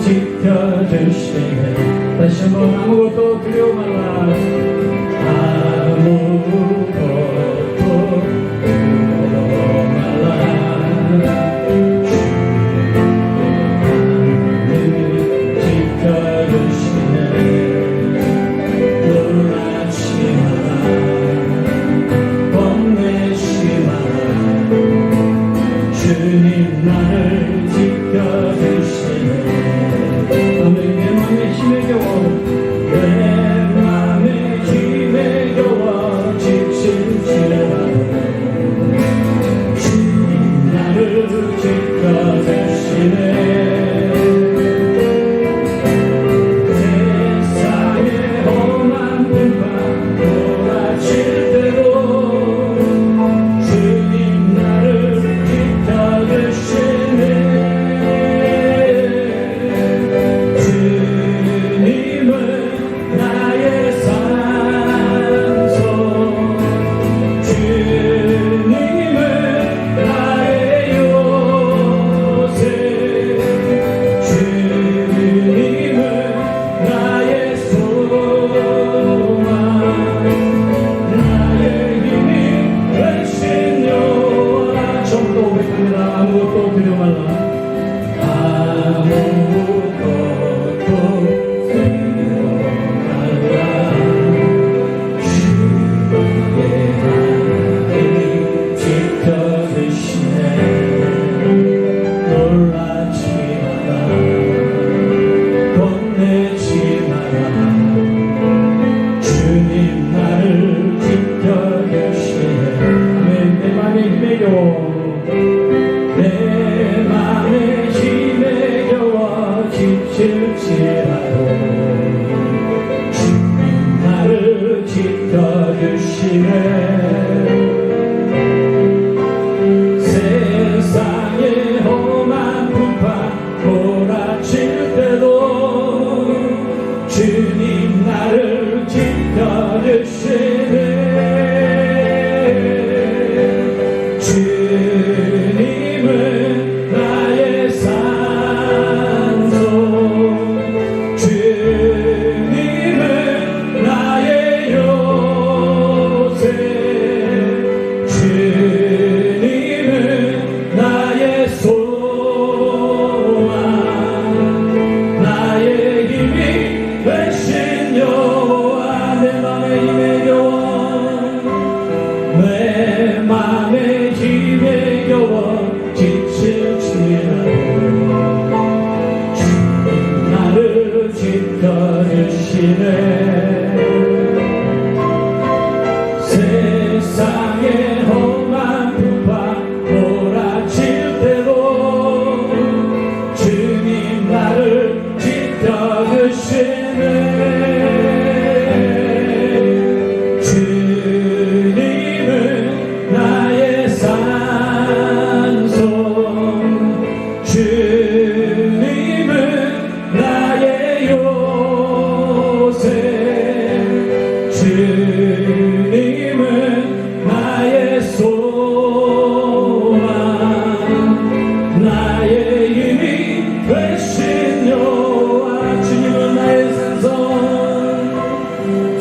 지켜주시네. 다시 한번 아무것도 두려워 말라. 아무것도 두려워 말라. 지켜주시네. 놀라지 마라. 겁내지 마라. 주님 나를 지켜주시네. 아멘. 내 맘에 힘에 겨워, 내 맘에 힘에 겨워 지칠지라도 주님 나를 지켜주시네. 세상의 험한 풍파 몰아칠 때도 주님 나를 지켜주시네. 주님은 나의 산소, 주님은 나의 요새, 주님은 나의 소망, 나의 힘이 되신 여호와. 전부 고백합니다. 아무것도 두려워 말라. 아무것도 두려워 말라. 주의 하나님이 지켜주시네. 놀라지 마라. 겁내지 마라. 주님 나를 지켜주시네. 아멘. 내 맘에 힘에 겨워, 내 맘에 힘에 겨워 지칠지라도 주님 나를 지켜주시네. 세상의 험한 풍파 몰아칠 때도 주님 나를 지켜주시네. 주님은 나의 산소, 주님은 나의 요새, 주님은 나의 소망, 나의 힘이 되신 여호와. 내 맘에 힘에 겨워, 내 맘에 힘에 겨워 지칠지라도 주님 나를 지켜주시네. 세상의 험한 풍파 몰아칠 때도 주님 나를 지켜주시네. 주님은 나의 산소, 주님은 나의 요새, 주님은 나의 소망, 나의 힘이 되신 여호와. 주님은 나의 산소,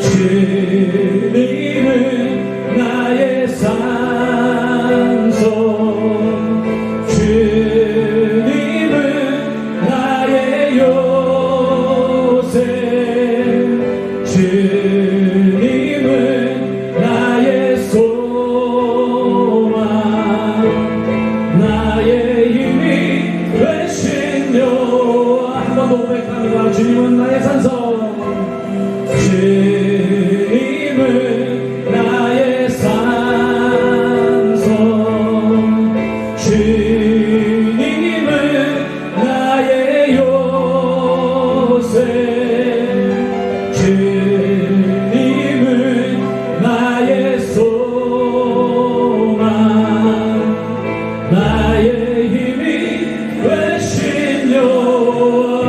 주님은 나의 산소, 주님은 나의 요새, 주님은 나의 소망, 나의 힘이 되신 여호와. 한 번 더 고백합니다. 주님은 나의 산소, 주님은 나의 산소, 주님은 나의 요새, 주님은 나의 소망, 나의 힘이 되신 여호와.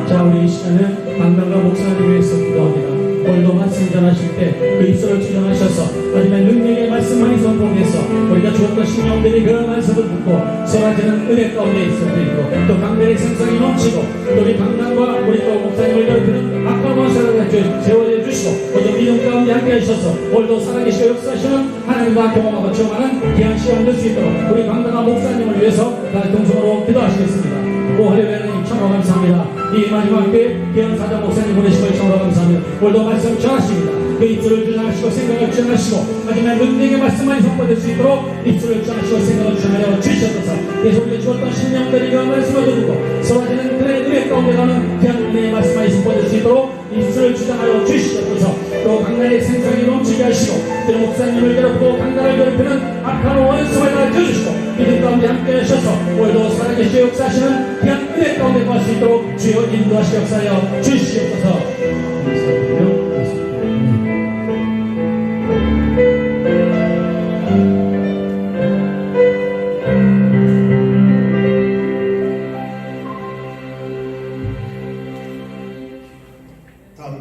자, 우리 이 시간은 강단과 목사를 위해서 기도합니다. 오늘도 말씀 전하실 때 그 입술을 주장하셔서 하나님의 능력의 말씀만이 선포해서 우리가 주었던 신령들이 그 말씀을 듣고 쏟아지는 은혜 가운데 있을 때 있고 또 강대의 강단의 생성이 넘치고 우리 강단과 우리 또 목사님을 괴롭히는 악한 원수를 제어해 주시고 모두 믿음 가운데 함께 하셔서 오늘도 살아계시고 역사하시는 하나님과 경험하고 체험하는 귀한 시간 될 수 있도록 우리 강단과 목사님을 위해서 다 동성으로 기도하시겠습니다. 오 할렐루야. 참으로 감사합니다. 이 마지막 때 귀한 사자 목사님 보내시고 참으로 감사합니다. 오늘도 말씀 전하십니다. 그 입술을 주장하시고 생각을 주장하시고 마지막 능력의 말씀만이 선포될 수 있도록 입술을 주장하시고 생각을 주장하여 주시옵소서. 예수님께 주었던 신령들이 그 말씀을 듣고 쏟아지는 그의 은혜 가운데 가는 귀한 은혜의 말씀만이 선포될 수 있도록 입술을 주장하여 주시옵소서. 또 강단의 생성이 넘치게 하시고 그 목사님을 괴롭히고 강단을 괴롭히는 악한 원수를 다 져주시고 믿음 가운데 함께 하셔서 오늘도 살아계시고 역사하시는 귀한 은혜 가운데 갈 수 있도록 주여 인도하시고 역사하여 주시옵소서. 감사드리며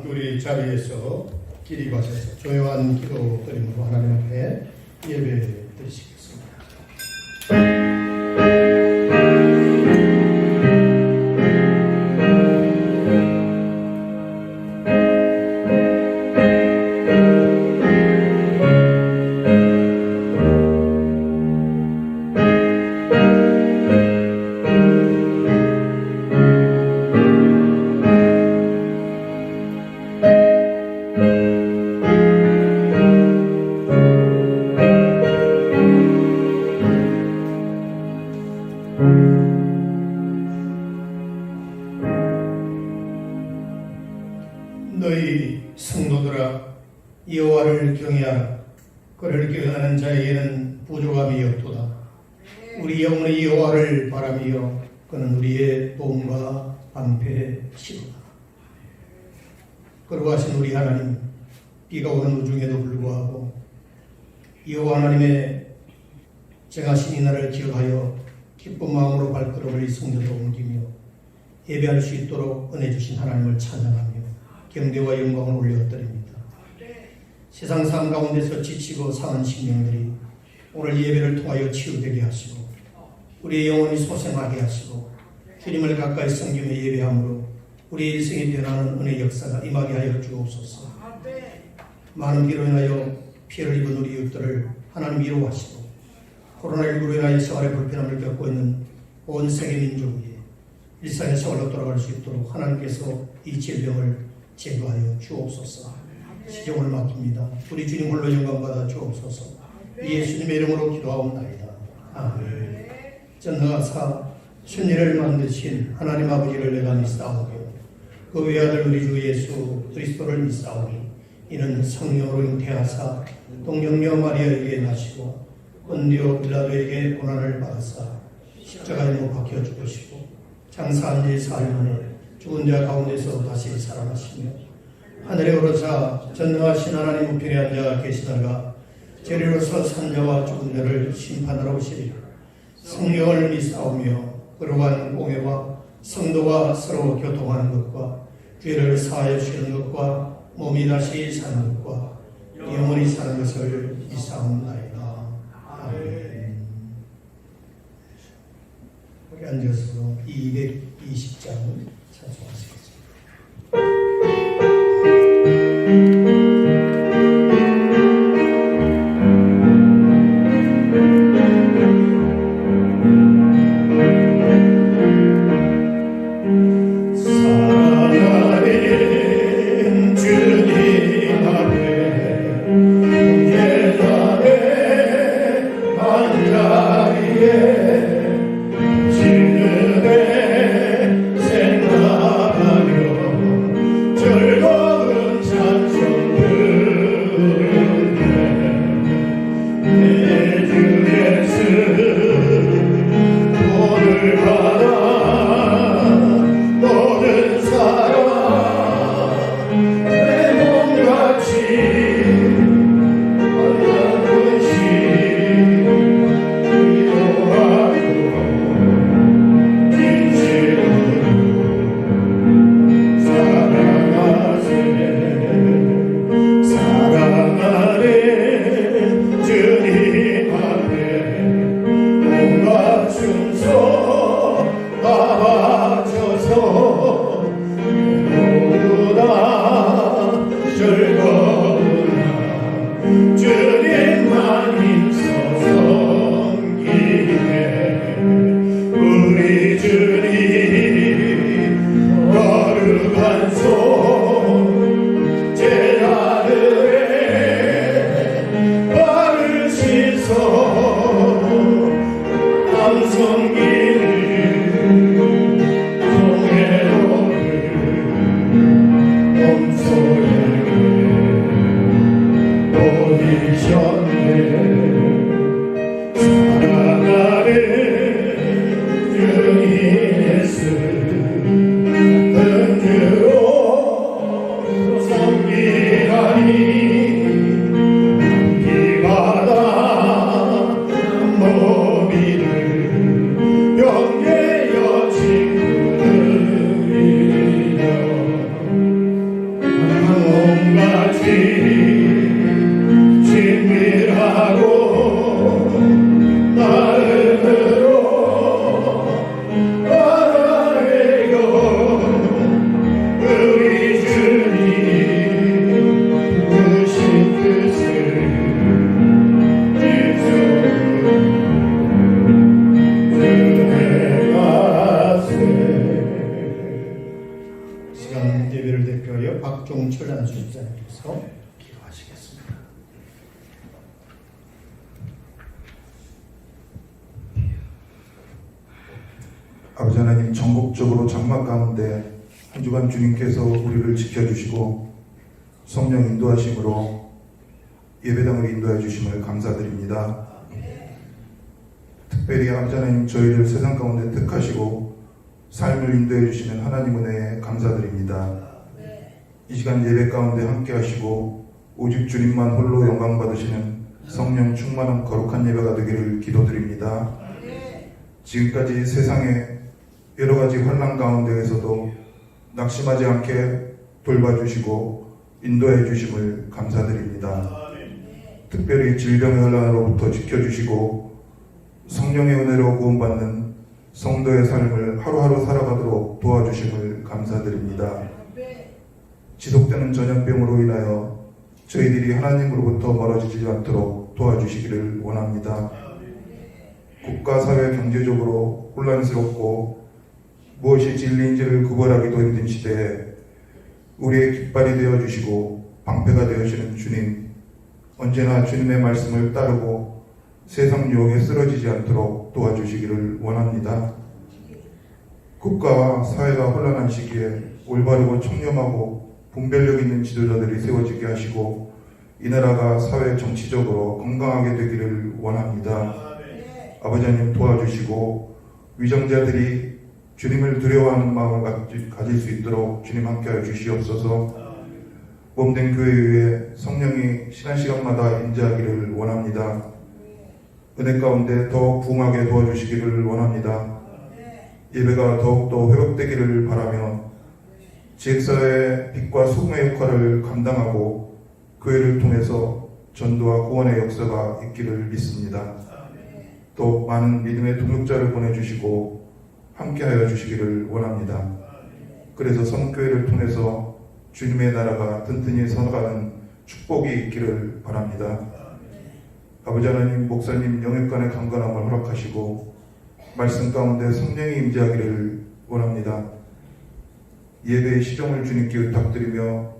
우리 자리에서 길이 가셔서 조용한 기도 드림으로 하나님 앞에 예배 드리시겠습니다. 너희 성도들아 여호와를 경외하라. 그를 경외하는 자에게는 부족함이 없도다. 우리 영혼의 여호와를 바라며 그는 우리의 도움과 방패시로다. 거룩하신 우리 하나님, 비가 오는 우중에도 불구하고 여호와 하나님의 정하신 이 날을 기억하여 기쁜 마음으로 발걸음을 이 성전으로 옮기며 예배할 수 있도록 은혜 주신 하나님을 찬양하며 경배와 영광을 올려드립니다. 세상 삶 가운데서 지치고 상한 심령들이 오늘 예배를 통하여 치유되게 하시고 우리의 영혼이 소생하게 하시고 주님을 가까이 섬기며 예배함으로 우리의 일생이 변하는 은혜 역사가 임하게 하여 주옵소서. 많은 비로 인하여 피해를 입은 우리 이웃들을 하나님 위로하시고 코로나19로 인하여 생활의 불편함을 겪고 있는 온 세계 민족 위에 일상의 생활로 돌아갈 수 있도록 하나님께서 이 질병을 제거하여 주옵소서. 시종을 맡깁니다. 우리 주님 홀로 영광받아 주옵소서. 예수님의 이름으로 기도하옵나이다. 아멘. 전능하사 천지를 만드신 하나님 아버지를 내가 믿사오며 그 외아들 우리 주 예수 그리스도를 믿사오니 이는 성령으로 잉태하사 동정녀 마리아에게 나시고 본디오 빌라도에게 고난을 받으사 십자가에 못 박혀 죽으시고 장사한 지 사흘 만에 죽은 자 가운데서 다시 살아나시며 하늘에 오르사 전능하신 하나님 우편에 앉아 계시다가 재리로서 산 자와 죽은 자를 심판하러 오시리라. 성령을 믿사오며 거룩한 공회와 성도와 서로 교통하는 것과 죄를 사하여 주시는 것과 몸이 다시 사는 것과 영원히 사는 것을 믿사옵나이다. 아멘. 우리 앉아서 220장 찬송하시겠습니다. 박종철 안수집사님께서 기도하시겠습니다. 아버지 하나님, 전국적으로 장막 가운데 한 주간 주님께서 우리를 지켜주시고 성령 인도하심으로 예배당을 인도해 주심을 감사드립니다. 특별히 아버지 하나님, 저희를 세상 가운데 택하시고 삶을 인도해 주시는 하나님 은혜에 감사드립니다. 이 시간 예배 가운데 함께 하시고 오직 주님만 홀로 영광 받으시는 성령 충만한 거룩한 예배가 되기를 기도드립니다. 지금까지 세상의 여러 가지 환난 가운데에서도 낙심하지 않게 돌봐주시고 인도해 주심을 감사드립니다. 특별히 질병의 환난으로부터 지켜주시고 성령의 은혜로 구원받는 성도의 삶을 하루하루 살아가도록 도와주심을 감사드립니다. 지속되는 전염병으로 인하여 저희들이 하나님으로부터 멀어지지 않도록 도와주시기를 원합니다. 국가, 사회, 경제적으로 혼란스럽고 무엇이 진리인지를 구별하기도 힘든 시대에 우리의 깃발이 되어주시고 방패가 되어주시는 주님, 언제나 주님의 말씀을 따르고 세상 유혹에 쓰러지지 않도록 도와주시기를 원합니다. 국가와 사회가 혼란한 시기에 올바르고 청렴하고 분별력 있는 지도자들이 세워지게 하시고 이 나라가 사회 정치적으로 건강하게 되기를 원합니다. 아버지 하나님, 도와주시고 위정자들이 주님을 두려워하는 마음을 가질 수 있도록 주님 함께하여 주시옵소서. 몸된 교회 위에 성령이 시간마다 임재하기를 원합니다. 은혜 가운데 더욱 부흥하게 도와주시기를 원합니다. 예배가 더욱더 회복되기를 바라며 지역사회의 빛과 소금의 역할을 감당하고 교회를 통해서 전도와 구원의 역사가 있기를 믿습니다. 또 많은 믿음의 동역자를 보내주시고 함께하여 주시기를 원합니다. 그래서 성교회를 통해서 주님의 나라가 튼튼히 서가는 축복이 있기를 바랍니다. 아버지 하나님, 목사님 영역간의 강건함을 허락하시고 말씀 가운데 성령이 임재하기를 원합니다. 예배의 시종을 주님께 부탁드리며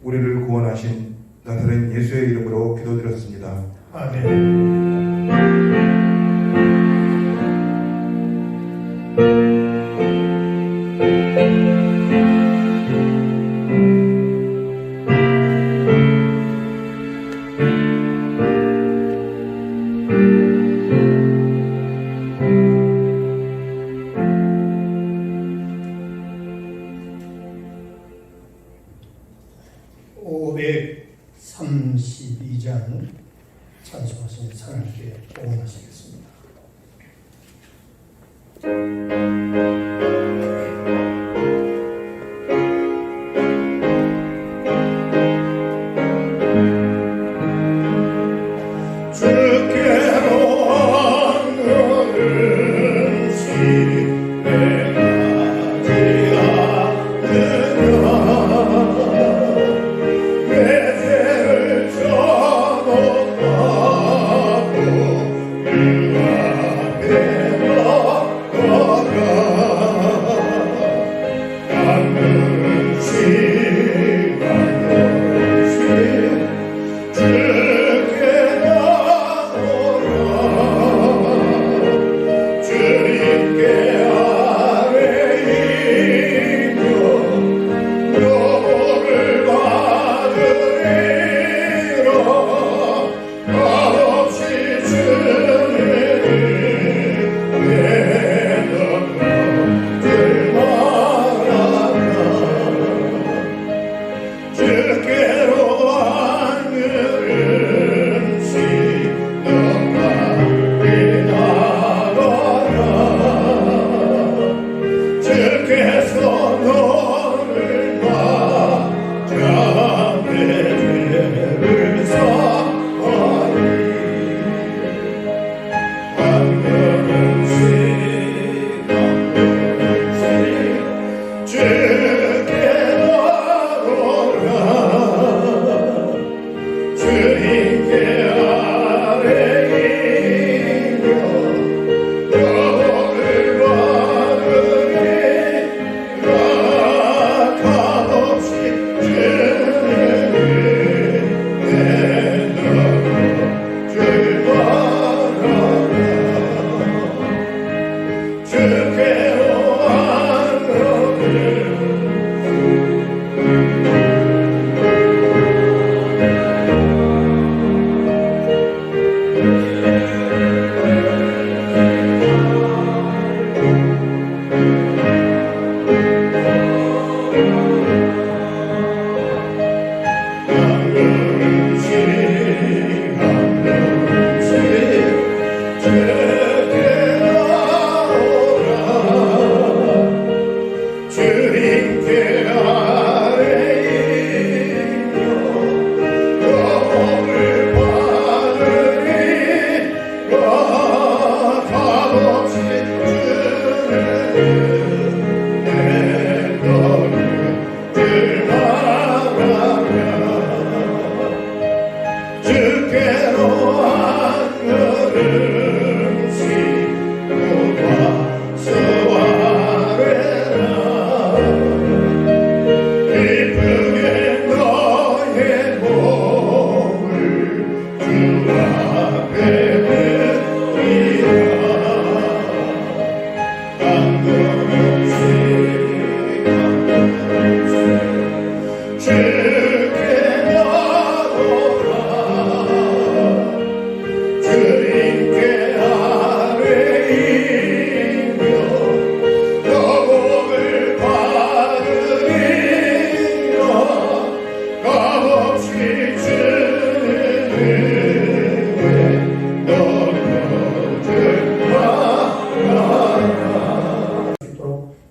우리를 구원하신 나사렛 예수의 이름으로 기도드렸습니다. 아멘. (532장) 찬송하시는 하나님께 봉헌하시겠습니다. Yeah.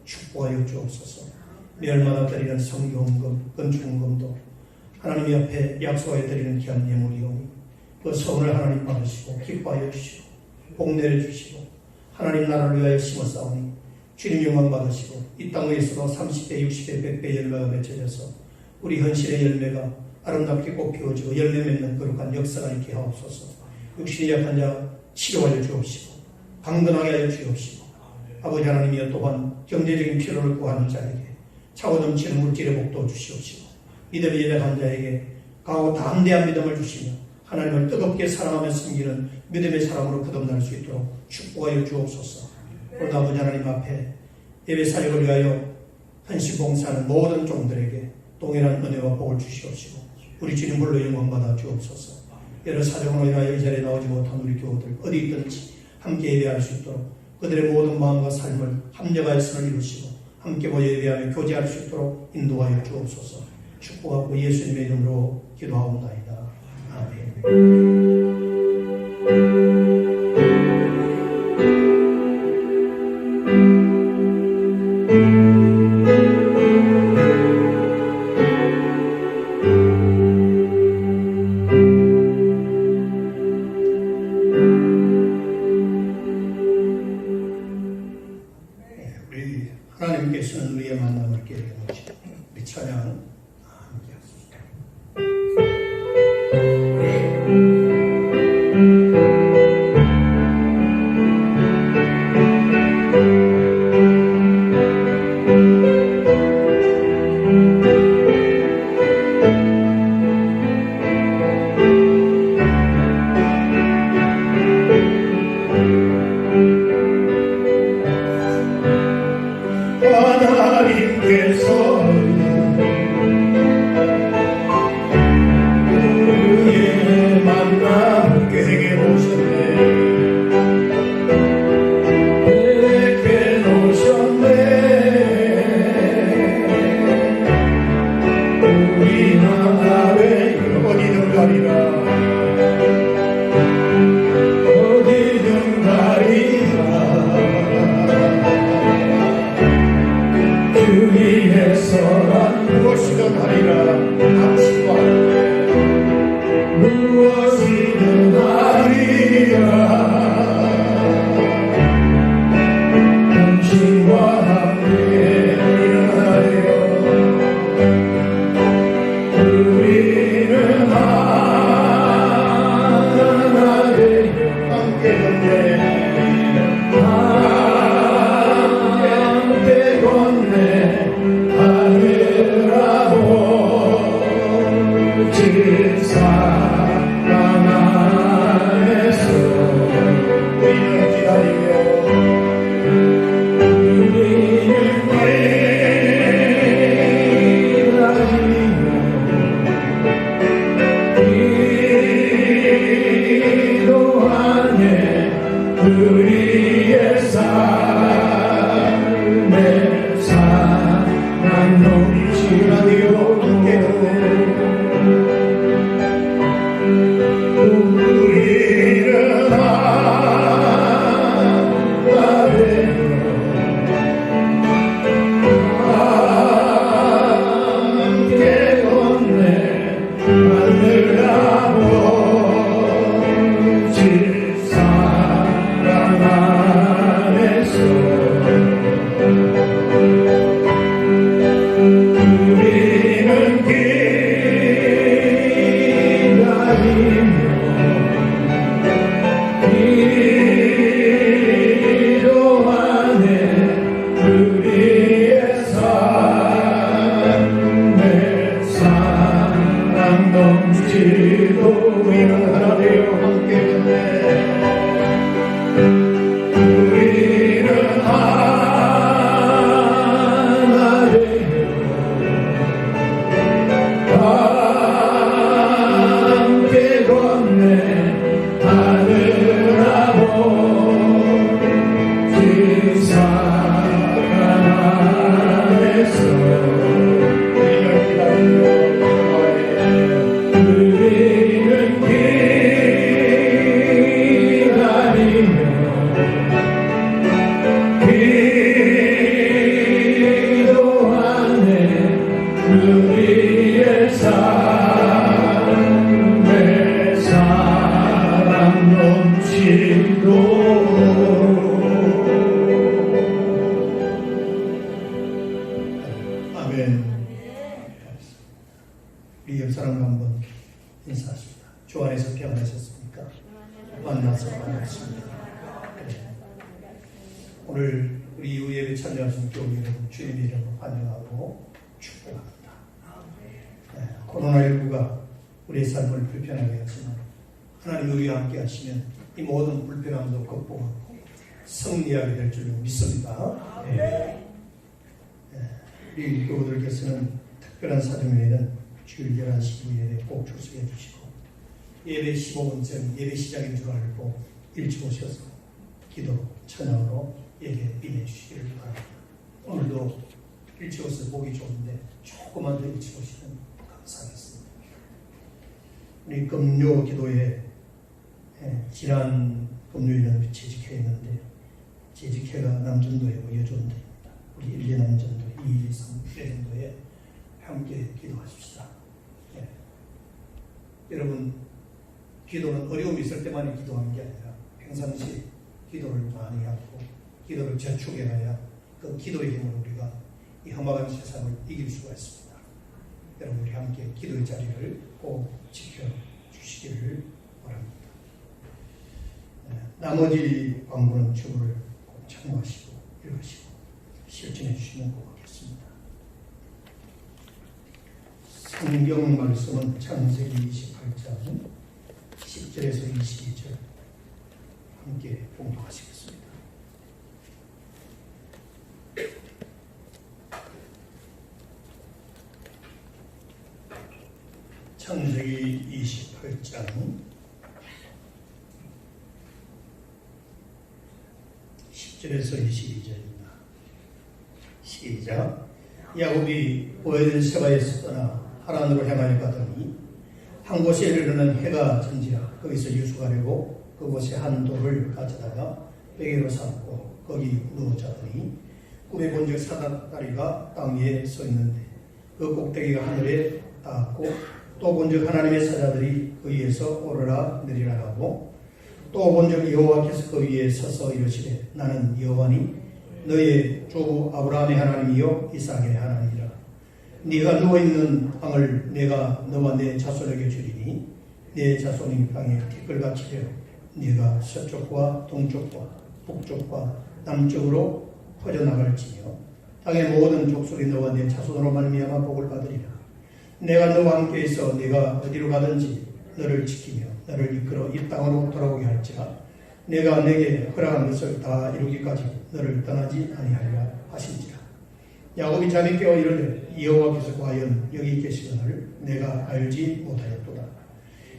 축복하여 주옵소서. 멸마다 드리는 성경금, 건축금도 하나님 옆에 약속하여 드리는 귀한 예물이오니 그 선을 하나님 받으시고 기뻐하여 주시고 복 내려주시고 하나님 나라를 위하여 심었사오니 주님 영광 받으시고 이 땅 위에서도 30배, 60배, 100배 열매가 맺혀져서 우리 현실의 열매가 아름답게 꽃 피워지고 열매 맺는 거룩한 역사가 있게 하옵소서. 육신이 약한 자 치료하여 주옵시고 강건하게 하여 주옵시고 아버지 하나님이여 또한 경제적인 필요를 구하는 자에게 차고 넘치는 물질의 복도 주시옵시고 믿음이 연약한 자에게 강하고 담대한 믿음을 주시며 하나님을 뜨겁게 사랑하며 섬기는 믿음의 사람으로 거듭날 수 있도록 축복하여 주옵소서. 오늘 아버지 하나님 앞에 예배 사역을 위하여 헌신 봉사하는 모든 종들에게 동일한 은혜와 복을 주시옵시고 우리 주님 홀로 영광받아 주옵소서. 여러 사정으로 인하여 이 자리에 나오지 못한 우리 교우들 어디 있든지 함께 예배할 수 있도록 그들의 모든 마음과 삶을 합력하여 선을 이루시고 함께 모여 예배하며 교제할 수 있도록 인도하여 주옵소서. 축복하고 예수님의 이름으로 기도하옵나이다. 아멘. 우리 하나님께서는 우리의 만남을 깨게 하시고 우리 찬양은 함께 하시죠. 우리의 만남 깨게 오셨네. 깨게 오셨네. 우리 나라에 어디든 가리라. 어디든 가리라. 주 위에서란 무엇이든 하리라. 당신과 함께 무엇이든 하리라. 당신과 함께 일어나려 우리는 하나 되려 함께 걷네. 함께 걷네. 하늘하고 진 사랑 안에서 우리는 기다리며 기도하네. 우리의 삶의 사랑 넘치라디오 우리는 하나 되며 함께 걷네. 하늘하고 진 사랑 안에서 우리는 기도하네. 우리의 삶의 사랑 넘치고 우리는 하나 되어 함께 걷네. 우리는 하나 아멘. 우리 옆 사람과 한번 인사하십니다. 주 안에서 평안하셨습니까? 만나서 반갑습니다. 네. 오늘 우리 이후 예배 참여하신 교회 여러분 주님의 이름으로 환영하고 축복합니다. 네. 코로나19가 우리의 삶을 불편하게 하지만 하나님 우리와 함께 하시면 이 모든 불편함도 극복하고 승리하게 될 줄 믿습니다. 네. 우리 교우들께서는 특별한 사정에는 주일 11시 예배 꼭 출석해 주시고 예배 15분쯤 예배 시작인 줄 알고 일찍 오셔서 기도, 찬양으로 예배 임해 주시기를 바랍니다. 오늘도 일찍 오셔서 보기 좋은데 조금만 더 일찍 오시면 감사하겠습니다. 우리 금요 기도에 지난 금요일은 재직회였는데 재직회가 남전도이고 여전도입니다. 우리 1, 2 남전도, 2, 2, 3, 4전도에 함께 기도하십시다. 네. 여러분, 기도는 어려움이 있을 때만 기도하는 게 아니라 평상시 기도를 많이 하고 기도를 저축해가야 그 기도의 힘으로 우리가 이 험악한 세상을 이길 수가 있습니다. 여러분, 우리 함께 기도의 자리를 꼭 지켜주시기를 바랍니다. 네. 나머지 광고는 주부를 꼭 참고하시고 읽으시고 실천해 주시면 고맙겠습니다. 성경 말씀은 창세기 28장 10절에서 22절 함께 봉독하시겠습니다. 창세기 28장 10절에서 22절입니다. 시작. 야곱이 보헤들 세바에서 떠나 하란으로 향하여 가더니 한 곳에 이르르는 해가 전지라 거기서 유숙하려고 그곳에 한 돌을 가져다가 베개로 삼고 거기 누워 자더니 꿈에 본즉 사다리가 땅 위에 서 있는데 그 꼭대기가 하늘에 닿았고 또 본즉 하나님의 사자들이 그 위에서 오르라 내리라 하고 또 본즉 여호와께서 그 위에 서서 이르시되 나는 여호와니 너의 주 아브라함의 하나님이요 이삭의 하나님이라. 네가 누워있는 땅을 내가 너와 내 자손에게 주리니 내 자손이 땅에 티끌같이 되어 네가 서쪽과 동쪽과 북쪽과 남쪽으로 퍼져나갈지며 땅의 모든 족속이 너와 내 자손으로 말미암아 복을 받으리라. 내가 너와 함께 있어 네가 어디로 가든지 너를 지키며 너를 이끌어 이 땅으로 돌아오게 할지라. 내가 내게 허락한 것을 다 이루기까지 너를 떠나지 아니하리라 하신지라. 야곱이 잠이 깨어 이르되 여호와께서 과연 여기 계시거늘 내가 알지 못하였도다.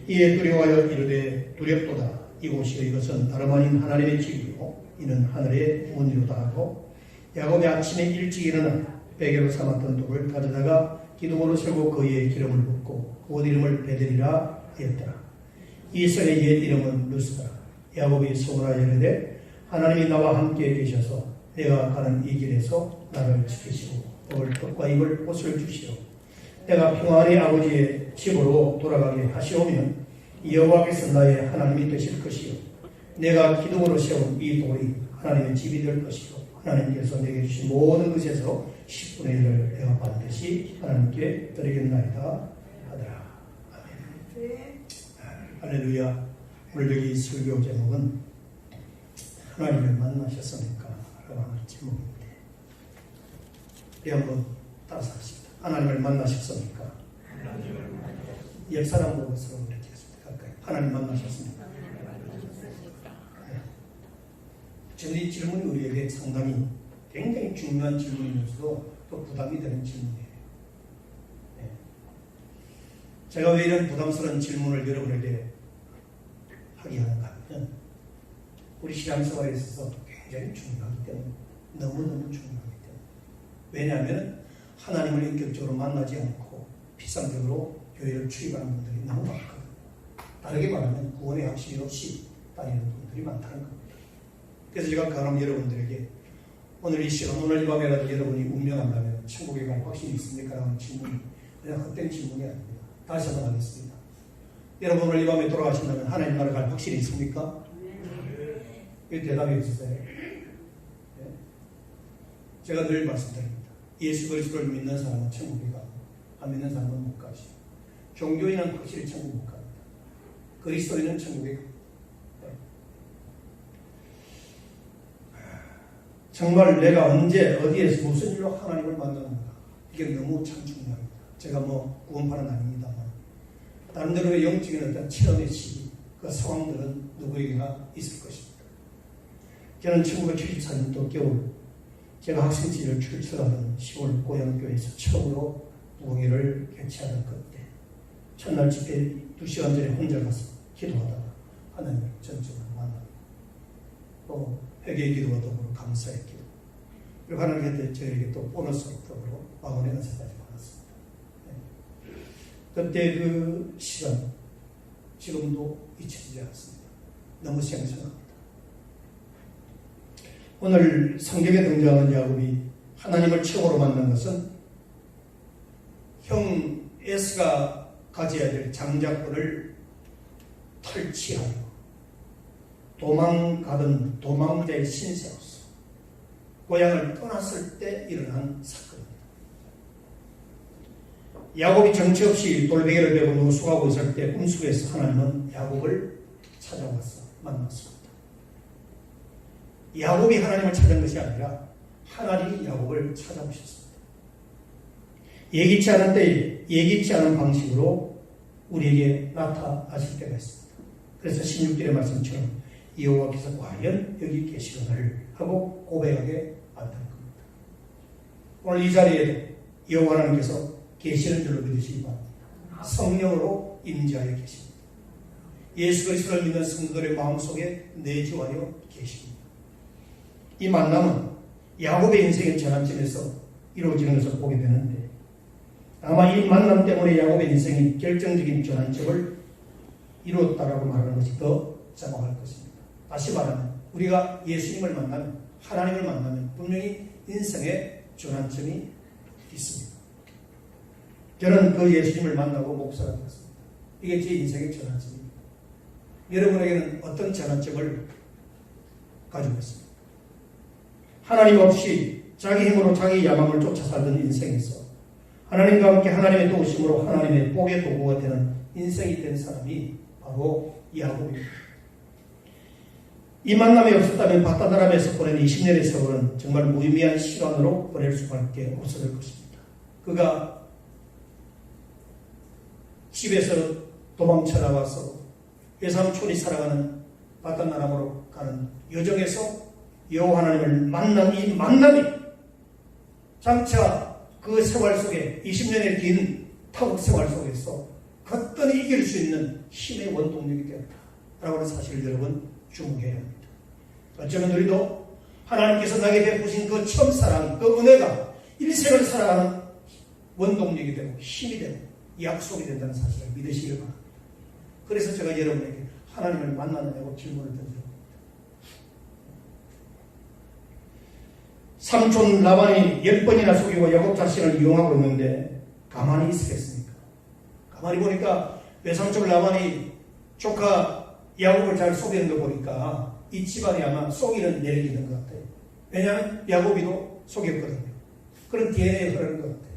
이에 두려워하여 이르되 두렵도다. 이곳이여 이것은 다름 아닌 하나님의 집이요 이는 하늘의 문이로다 하고 야곱이 아침에 일찍 일어나 베개로 삼았던 돌을 가져다가 기둥으로 세고 그 위에 기름을 붓고 그 이름을 베델이라 하였더라. 이 성의 옛 이름은 루스더라. 야곱이 소원하여 이르되 하나님이 나와 함께 계셔서 내가 가는 이 길에서 나를 지키시고 먹을 떡과 입을 옷을 주시오. 내가 평안히 아버지의 집으로 돌아가게 하시오면 여호와께서 나의 하나님이 되실 것이요 내가 기둥으로 세운 이 돌이 하나님의 집이 될 것이요 하나님께서 내게 주신 모든 것에서 10분의 1을 내가 반드시 하나님께 드리겠나이다 하더라. 아멘. 할렐루야. 오늘 여기 설교 제목은 하나님을 만나셨습니까? 라고 하는 제목인데 우리 한번 따라서 하십니다. 하나님을 만나셨습니까? 옆 사람 보고서 이렇게 했습니다. 가까이. 하나님 만나셨습니까? 네. 저는 이 질문이 우리에게 상당히 굉장히 중요한 질문이면서도 또 부담이 되는 질문이에요. 네. 제가 왜 이런 부담스러운 질문을 여러분에게 하게 하는가 하면 우리 신앙생활에 있어서 굉장히 중요하기 때문에 너무너무 중요하기 때문에 왜냐하면 하나님을 인격적으로 만나지 않고 피상적으로 교회를 출입하는 분들이 너무 많거든요. 다르게 말하면 구원의 확신이 없이 다니는 분들이 많다는 겁니다. 그래서 제가 가끔 여러분들에게 오늘 이 시간 오늘 이 밤에라도 여러분이 운명한다면 천국에 갈 확신이 있습니까? 라는 질문이 그냥 헛된 질문이 아닙니다. 다시 한번 하겠습니다. 여러분 오늘 이 밤에 돌아가신다면 하나님 나라 갈 확신이 있습니까? 네. 대답해 주세요. 네. 제가 늘 말씀드립니다. 예수 그리스도를 믿는 사람은 천국에 가고 안 믿는 사람은 못 가지. 종교인은 확실히 천국 못 갑니다. 그리스도인은 천국에 갑니다. 정말 내가 언제 어디에서 무슨 일로 하나님을 만나는가, 이게 너무 참 중요합니다. 제가 뭐 구원파는 아닙니다만 나름대로의 영적인 어떤 체험의 시기, 그 상황들은 누구에게나 있을 것입니다. 저는 1974년도 겨울 제가 학생지를 출석하던 시골 고향교회에서 처음으로 부흥회를 개최하던 그때 첫날 집회 2시간 전에 혼자 가서 기도하다가 하나님을 전적으로 만나고 또 회개 기도와 더불어 감사의 기도, 그리고 하나님께 저에게 또 보너스로 더불어 방언의 은사까지 받았습니다. 네. 그때 그 시간 지금도 잊혀지지 않습니다. 너무 생생합니다. 오늘 성경에 등장하는 야곱이 하나님을 처음으로 만난 것은 형 에스가 가져야 될 장자권을 탈취하여 도망가던 도망자의 신세로서 고향을 떠났을 때 일어난 사건입니다. 야곱이 정처 없이 돌베개를 베고 노숙하고 있을 때 꿈속에서 하나님은 야곱을 찾아와서 만났습니다. 야곱이 하나님을 찾은 것이 아니라 하나님이 야곱을 찾아오셨습니다. 예기치 않은 때에 예기치 않은 방식으로 우리에게 나타나실 때가 있습니다. 그래서 16절의 말씀처럼 여호와께서 과연 여기 계시거늘 하고 고백하게 만드는 겁니다. 오늘 이 자리에 여호와 하나님께서 계시는 줄로 믿으시기 바랍니다. 성령으로 임재하여 계십니다. 예수 그리스도를 믿는 성도들의 마음속에 내주하여 계십니다. 이 만남은 야곱의 인생의 전환점에서 이루어지는 것을 보게 되는데, 아마 이 만남 때문에 야곱의 인생이 결정적인 전환점을 이루었다라고 말하는 것이 더 정확할 것입니다. 다시 말하면 우리가 예수님을 만나면, 하나님을 만나면 분명히 인생의 전환점이 있습니다. 저는 그 예수님을 만나고 목사가 되었습니다. 이게 제 인생의 전환점입니다. 여러분에게는 어떤 전환점을 가지고 있습니까? 하나님 없이 자기 힘으로 자기 야망을 쫓아 살던 인생에서 하나님과 함께 하나님의 도우심으로 하나님의 복의 도구가 되는 인생이 된 사람이 바로 야곱입니다. 이 만남이 없었다면 바다다람에서 보낸 20년의 세월은 정말 무의미한 시간으로 보낼 수밖에 없었을 것입니다. 그가 집에서 도망쳐 나와서 외삼촌이 살아가는 바다나람으로 가는 여정에서 여호와 하나님을 만난 이 만남이 장차 그 생활 속에 20년의 긴 타국 생활 속에서 거뜬히 이길 수 있는 힘의 원동력이 되었다라고 하는 사실을 여러분 주목해야 합니다. 어쩌면 우리도 하나님께서 나에게 베푸신 그 처음 사랑, 그 은혜가 일생을 살아가는 원동력이 되고 힘이 되고 약속이 된다는 사실을 믿으시길 바랍니다. 그래서 제가 여러분에게 하나님을 만나느냐고 질문을 던져봅니다. 삼촌 라반이 10번이나 속이고 야곱 자신을 이용하고 있는데 가만히 있었겠습니까? 가만히 보니까 외삼촌 라반이 조카 야곱을 잘 속이는 거 보니까 이 집안이 아마 속이는 내력이 있는 것 같아요. 왜냐하면 야곱이도 속였거든요. 그런 DNA가 흐르는 것 같아요.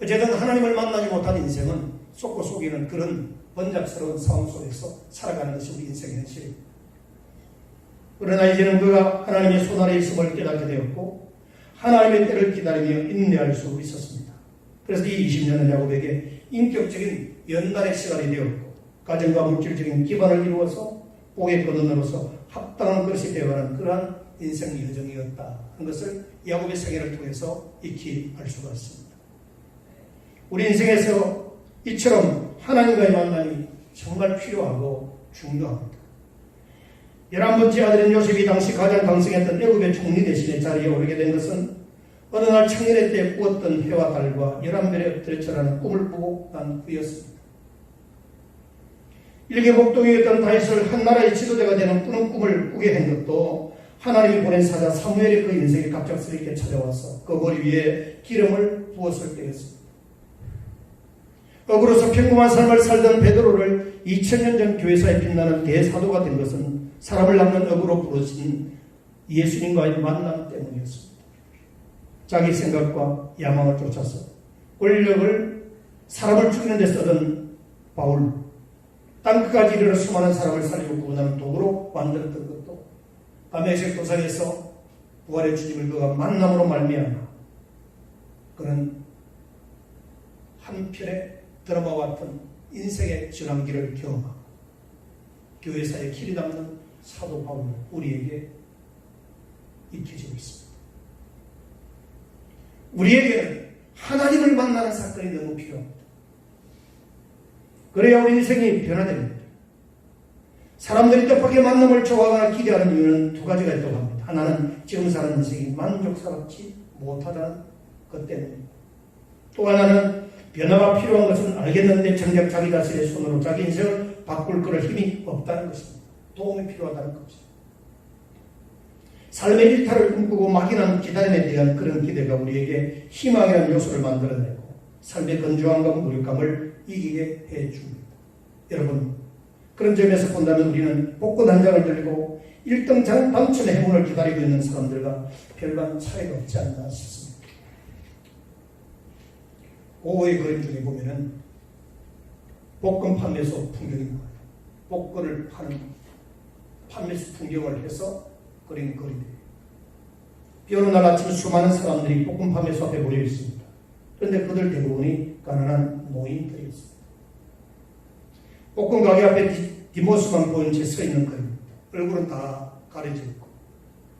어쨌든 하나님을 만나지 못한 인생은 속고 속이는 그런 번잡스러운 상황 속에서 살아가는 것이 우리 인생의 현실입니다. 그러나 이제는 그가 하나님의 손아래 있음을 깨닫게 되었고 하나님의 때를 기다리며 인내할 수 있었습니다. 그래서 이 20년은 야곱에게 인격적인 연단의 시간이 되었고 가정과 물질적인 기반을 이루어서 복의 근원으로서 합당한 것이 되어가는 그러한 인생 여정이었다 하는 것을 야곱의 생애를 통해서 익히 알 수가 있습니다. 우리 인생에서 이처럼 하나님과의 만남이 정말 필요하고 중요합니다. 11번째 아들인 요셉이 당시 가장 강성했던 애굽의 총리 대신에 자리에 오르게 된 것은 어느 날 청년의 때 꾸었던 해와 달과 11별의 엎드려쳐라는 꿈을 꾸고 난 후였습니다. 일개 복동이었던 다윗을 한 나라의 지도자가 되는 꾸는 꿈을 꾸게 한 것도 하나님이 보낸 사자 사무엘이 그 인생에 갑작스럽게 찾아와서 그 머리 위에 기름을 부었을 때였습니다. 억으로서 평범한 삶을 살던 베드로를 2000년 전 교회사에 빛나는 대사도가 된 것은 사람을 낳는 억으로 부르신 예수님과의 만남 때문이었습니다. 자기 생각과 야망을 쫓아서 권력을 사람을 죽이는 데 쓰던 바울, 땅끝까지 이르러 수많은 사람을 살리고 구원하는 도구로 만들었던 것도 다메섹 도상에서 부활의 주님을 그가 만남으로 말미암아 그는 한편의 드라마와 같은 인생의 전환기를 경험하고 교회사에 길이 담는 사도 바울은 우리에게 익혀지고 있습니다. 우리에게는 하나님을 만나는 사건이 너무 필요합니다. 그래야 우리 인생이 변화됩니다. 사람들이 뜻밖의 만남을 좋아하거나 기대하는 이유는 두 가지가 있다고 합니다. 하나는 지금 사는 인생이 만족스럽지 못하다는 것 때문입니다. 또 하나는 변화가 필요한 것은 알겠는데 정작 자기 자신의 손으로 자기 인생을 바꿀 그럴 힘이 없다는 것입니다. 도움이 필요하다는 것입니다. 삶의 일탈을 꿈꾸고 막연한 기다림에 대한 그런 기대가 우리에게 희망이라는 요소를 만들어내고 삶의 건조함과 무력감을 이기게 해줍니다. 여러분, 그런 점에서 본다면 우리는 복권 한 장을 들고 1등 당첨의 행운을 기다리고 있는 사람들과 별반 차이가 없지 않나 싶습니다. 고흐의 그림 중에 보면은 복권 판매소 풍경이 나와요. 복권을 파는 판매소 풍경을 해서 그린 그림이에요. 비 오는 날 아침 수많은 사람들이 복권 판매소 앞에 모여 있습니다. 그런데 그들 대부분이 가난한 노인들이었습니다. 복권 가게 앞에 뒷모습만 보인 채 서 있는 그림입니다. 얼굴은 다 가려져 있고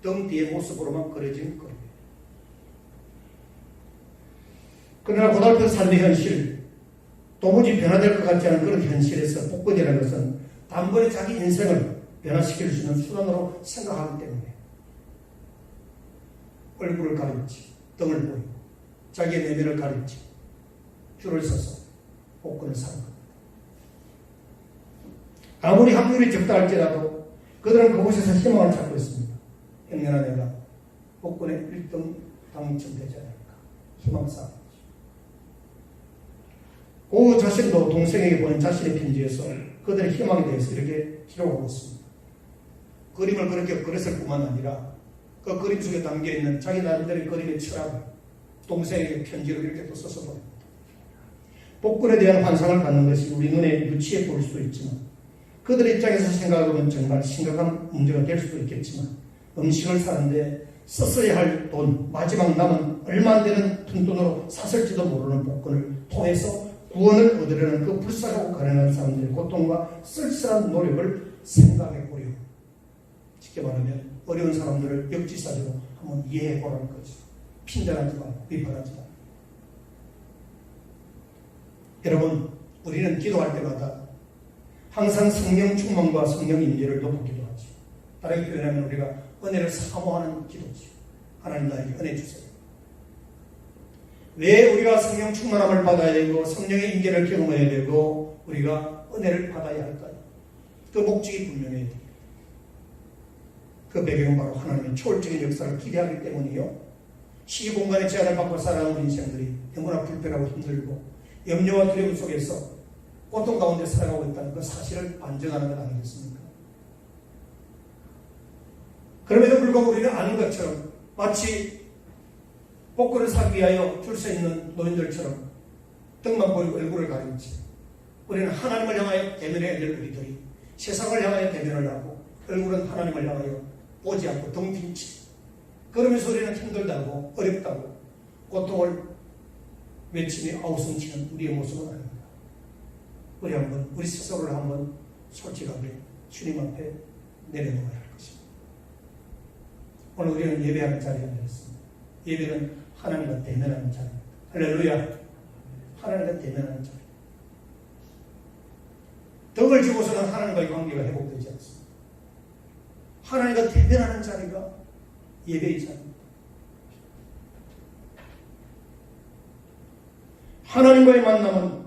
등 뒤의 모습으로만 그려진 그림이에요. 그러나 고달픈 삶의 현실, 도무지 변화될 것 같지 않은 그런 현실에서 복권이라는 것은 단번에 자기 인생을 변화시킬 수 있는 수단으로 생각하기 때문에 얼굴을 가렸지, 등을 보이고 자기의 내면을 가렸지 줄을 서서 복권을 사는 겁니다. 아무리 확률이 적다 할지라도 그들은 그곳에서 희망을 찾고 있습니다. 행여나 내가 복권에 1등 당첨되지 않을까 희망사. 그 자신도 동생에게 보낸 자신의 편지에서 그들의 희망에 대해서 이렇게 기록하고 있습니다. 그림을 그렇게 그렸을 뿐만 아니라 그 그림 속에 담겨있는 자기 나름대로의 그림의 철학을 동생에게 편지로 이렇게 또 써서 보냅니다. 복권에 대한 환상을 갖는 것이 우리 눈에 유치해 보일 수도 있지만 그들의 입장에서 생각해보면 정말 심각한 문제가 될 수도 있겠지만 음식을 사는데 썼어야 할 돈, 마지막 남은 얼마 안 되는 푼돈으로 샀을지도 모르는 복권을 통해서 구원을 얻으려는 그 불쌍하고 가난한 사람들의 고통과 쓸쓸한 노력을 생각해 보려. 쉽게 말하면 어려운 사람들을 역지사지로 한번 이해해 보라는 거죠. 핀잔하지 말고 비판하지 말고. 여러분, 우리는 기도할 때마다 항상 성령 충만과 성령 임재를 놓고 기도하죠. 다르게 표현하면 우리가 은혜를 사모하는 기도죠. 하나님 나에게 은혜 주세요. 왜 우리가 성령 충만함을 받아야 되고 성령의 임재를 경험해야 되고 우리가 은혜를 받아야 할까요? 그 목적이 분명해야 됩니다. 그 배경은 바로 하나님의 초월적인 역사를 기대하기 때문이요. 시기 공간의 제한을 받고 살아가는 우리 인생들이 너무나 불편하고 힘들고 염려와 두려움 속에서 고통 가운데 살아가고 있다는 그 사실을 반증하는 것 아니겠습니까? 그럼에도 불구하고 우리는 아닌 것처럼 마치 복권을 사기 위하여 줄 서 있는 노인들처럼 등만 보이고 얼굴을 가리지. 우리는 하나님을 향하여 대면해야 될 우리들이 세상을 향하여 대면을 하고 얼굴은 하나님을 향하여 보지 않고 등 뒤치. 그러면서 우리는 힘들다고 어렵다고 고통을 외치며 아우성치는 우리의 모습은 아닙니다. 우리 스스로를 한번 솔직하게 주님 앞에 내려놓아야 할 것입니다. 오늘 우리는 예배하는 자리에 앉아있습니다. 예배는 하나님과 대면하는 자리입니다. 할렐루야. 하나님과 대면하는 자리. 덕을 주고서는 하나님과의 관계가 회복되지 않습니다. 하나님과 대면하는 자리가 예배의 자리입니다. 하나님과의 만남은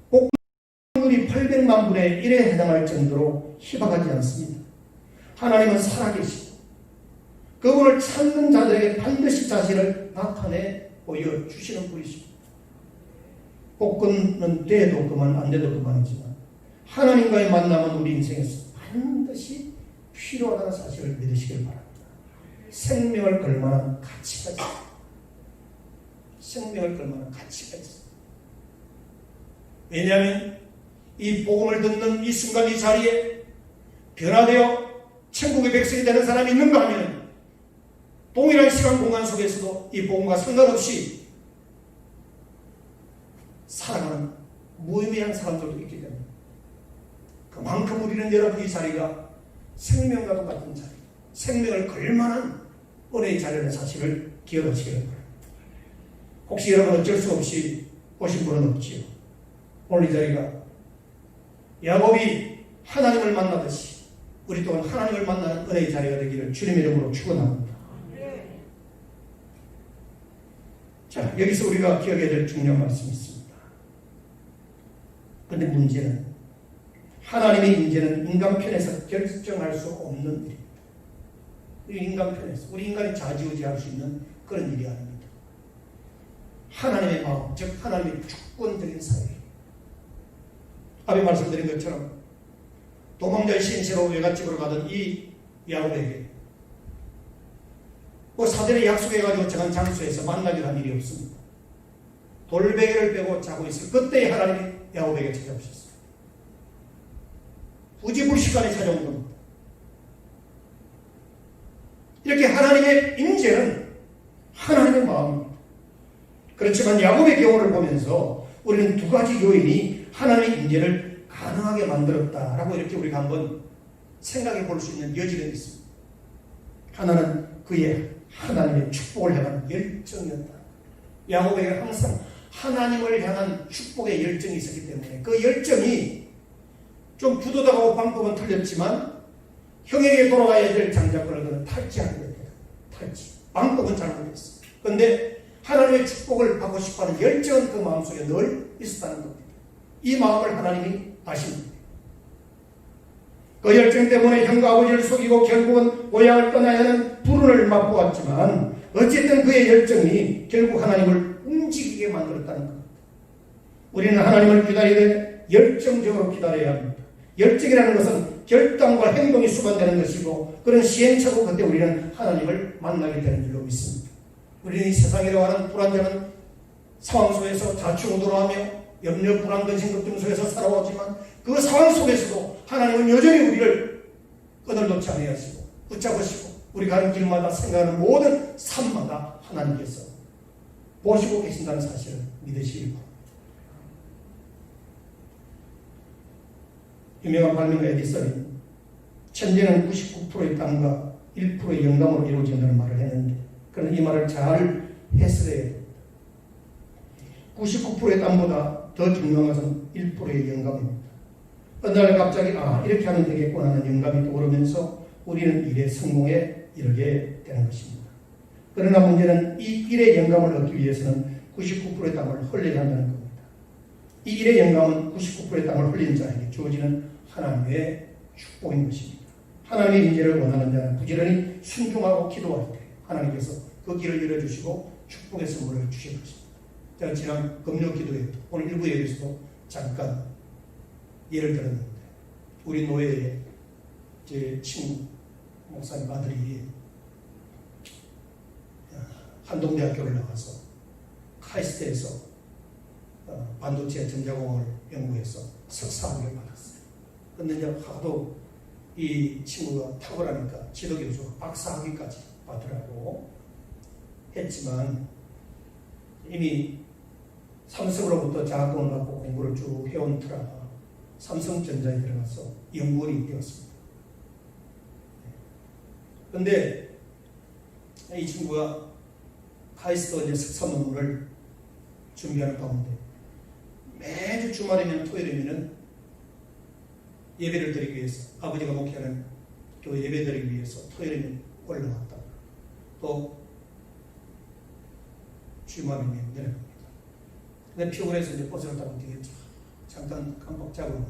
복권율이 800만 분의 1에 해당할 정도로 희박하지 않습니다. 하나님은 살아계시고 그분을 찾는 자들에게 반드시 자신을 나타내 보여주시는 분이십니다. 복권은 돼도 그만 안 돼도 그만이지만 하나님과의 만남은 우리 인생에서 반드시 필요하다는 사실을 믿으시길 바랍니다. 생명을 걸 만한 가치가 있습니다. 생명을 걸 만한 가치가 있습니다. 왜냐하면 이 복음을 듣는 이 순간 이 자리에 변화되어 천국의 백성이 되는 사람이 있는가 하면 동일한 시간 공간 속에서도 이 복음과 상관없이 살아가는 무의미한 사람들도 있기 때문에 그만큼 우리는 여러분 이 자리가 생명과도 같은 자리, 생명을 걸만한 은혜의 자리라는 사실을 기억하시기 바랍니다. 혹시 여러분 어쩔 수 없이 오신 분은 없지요. 오늘 이 자리가 야곱이 하나님을 만나듯이 우리 또한 하나님을 만나는 은혜의 자리가 되기를 주님의 이름으로 축원합니다. 자, 여기서 우리가 기억해야 될 중요한 말씀이 있습니다. 그런데 문제는 하나님의 인재는 인간 편에서 결정할 수 없는 일입니다. 우리 인간 편에서 우리 인간이 좌지우지할 수 있는 그런 일이 아닙니다. 하나님의 마음, 즉 하나님의 주권적인 사회. 앞에 말씀드린 것처럼 도망자의 신세로 외갓집으로 가던 이 야곱에게 사전에 약속해가지고 정한 장소에서 만나기로 한 일이 없습니다. 돌베개를 빼고 자고 있을 그때 하나님이 야곱에게 찾아오셨어요. 부지불식간에 찾아온 겁니다. 이렇게 하나님의 임재는 하나님의 마음입니다. 그렇지만 야곱의 경우를 보면서 우리는 두 가지 요인이 하나님의 임재를 가능하게 만들었다라고 이렇게 우리가 한번 생각해 볼 수 있는 여지가 있습니다. 하나는 그의 하나님의 축복을 향한 열정이었다. 야곱에게 항상 하나님을 향한 축복의 열정이 있었기 때문에 그 열정이 좀 부도덕하고 방법은 틀렸지만 형에게 돌아가야 될 장자권을 그는 탈취하게 됩니다. 탈취. 방법은 잘못됐어. 그런데 하나님의 축복을 받고 싶어하는 열정은 그 마음속에 늘 있었다는 겁니다. 이 마음을 하나님이 아십니다. 그 열정 때문에 형과 아버지를 속이고 결국은 고향을 떠나야 하는 불운을 맛보았지만 어쨌든 그의 열정이 결국 하나님을 움직이게 만들었다는 겁니다. 우리는 하나님을 기다려야 돼 열정적으로 기다려야 합니다. 열정이라는 것은 결단과 행동이 수반되는 것이고 그런 시행착오 그때 우리는 하나님을 만나게 되는 줄로 믿습니다. 우리는 이 세상이라고 하는 불안정한 상황 속에서 다충우돌하며 염려, 불안, 근심, 걱정 속에서 살아왔지만 그 상황 속에서도 하나님은 여전히 우리를 끄들놓지 아니하시고 붙잡으시고 우리 가는 길마다 생각하는 모든 삶마다 하나님께서 보시고 계신다는 사실을 믿으시기 바랍니다. 유명한 발명가 에디슨이 천재는 99%의 땅과 1%의 영감으로 이루어진다는 말을 했는데 그런 이 말을 잘 해석해야 됩니다. 99%의 땅보다 더 중요한 것은 1%의 영감입니다. 어느 날 갑자기 이렇게 하면 되겠구나 하는 영감이 떠오르면서 우리는 일의 성공에 이르게 되는 것입니다. 그러나 문제는 이 일의 영감을 얻기 위해서는 99%의 땅을 헐려야 한다는 겁니다. 이 일의 영감은 99%의 땅을 흘린 자에게 주어지는 하나님의 축복인 것입니다. 하나님의 인재를 원하는 자는 부지런히 순종하고 기도할 때 하나님께서 그 길을 열어주시고 축복의 선물을 주실 것입니다. 제가 지난 금요 기도회 오늘 일부 예배에서도 잠깐 예를 들었는데 우리 노예의 제 친구 목사님 아들이 한동대학교를 나가서 카이스트에서 반도체 전자공학을 연구해서 석사학위를 받았어요. 그런데 이제 하도 이 친구가 탁월하니까 지도교수가 박사학위까지 받으라고 했지만 이미 삼성으로부터 장학금을 받고 공부를 쭉 해온 터라 삼성전자에 들어가서 연구원이 되었습니다. 그런데 이 친구가 카이스트 이제 석사 논문을 준비하는 가운데 매주 주말이면 토요일이면 예배를 드리기 위해서 아버지가 목회하는 교회 예배 드리기 위해서 토요일이면 올라왔다. 또 주말이면 내려갑니다. 근데 피곤해서 이제 버스를 타고 뛰겠죠. 잠깐 깜빡 자고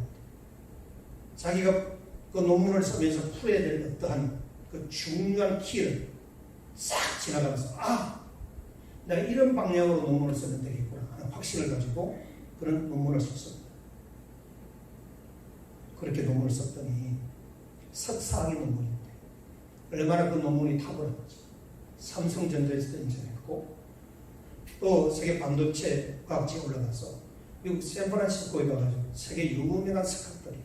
자기가 그 논문을 쓰면서 풀어야 될 어떠한 그 중요한 키를 싹 지나가면서 내가 이런 방향으로 논문을 쓰면 되겠구나 하는 확신을 가지고 그런 논문을 썼습니다. 그렇게 논문을 썼더니 석사학위 논문인데 얼마나 그 논문이 탁월한지 삼성전자에서 인정했고 또 세계 반도체 과학지에 올라가서 미국 샌프란시스코에 가가지고 세계 유명한 석학들이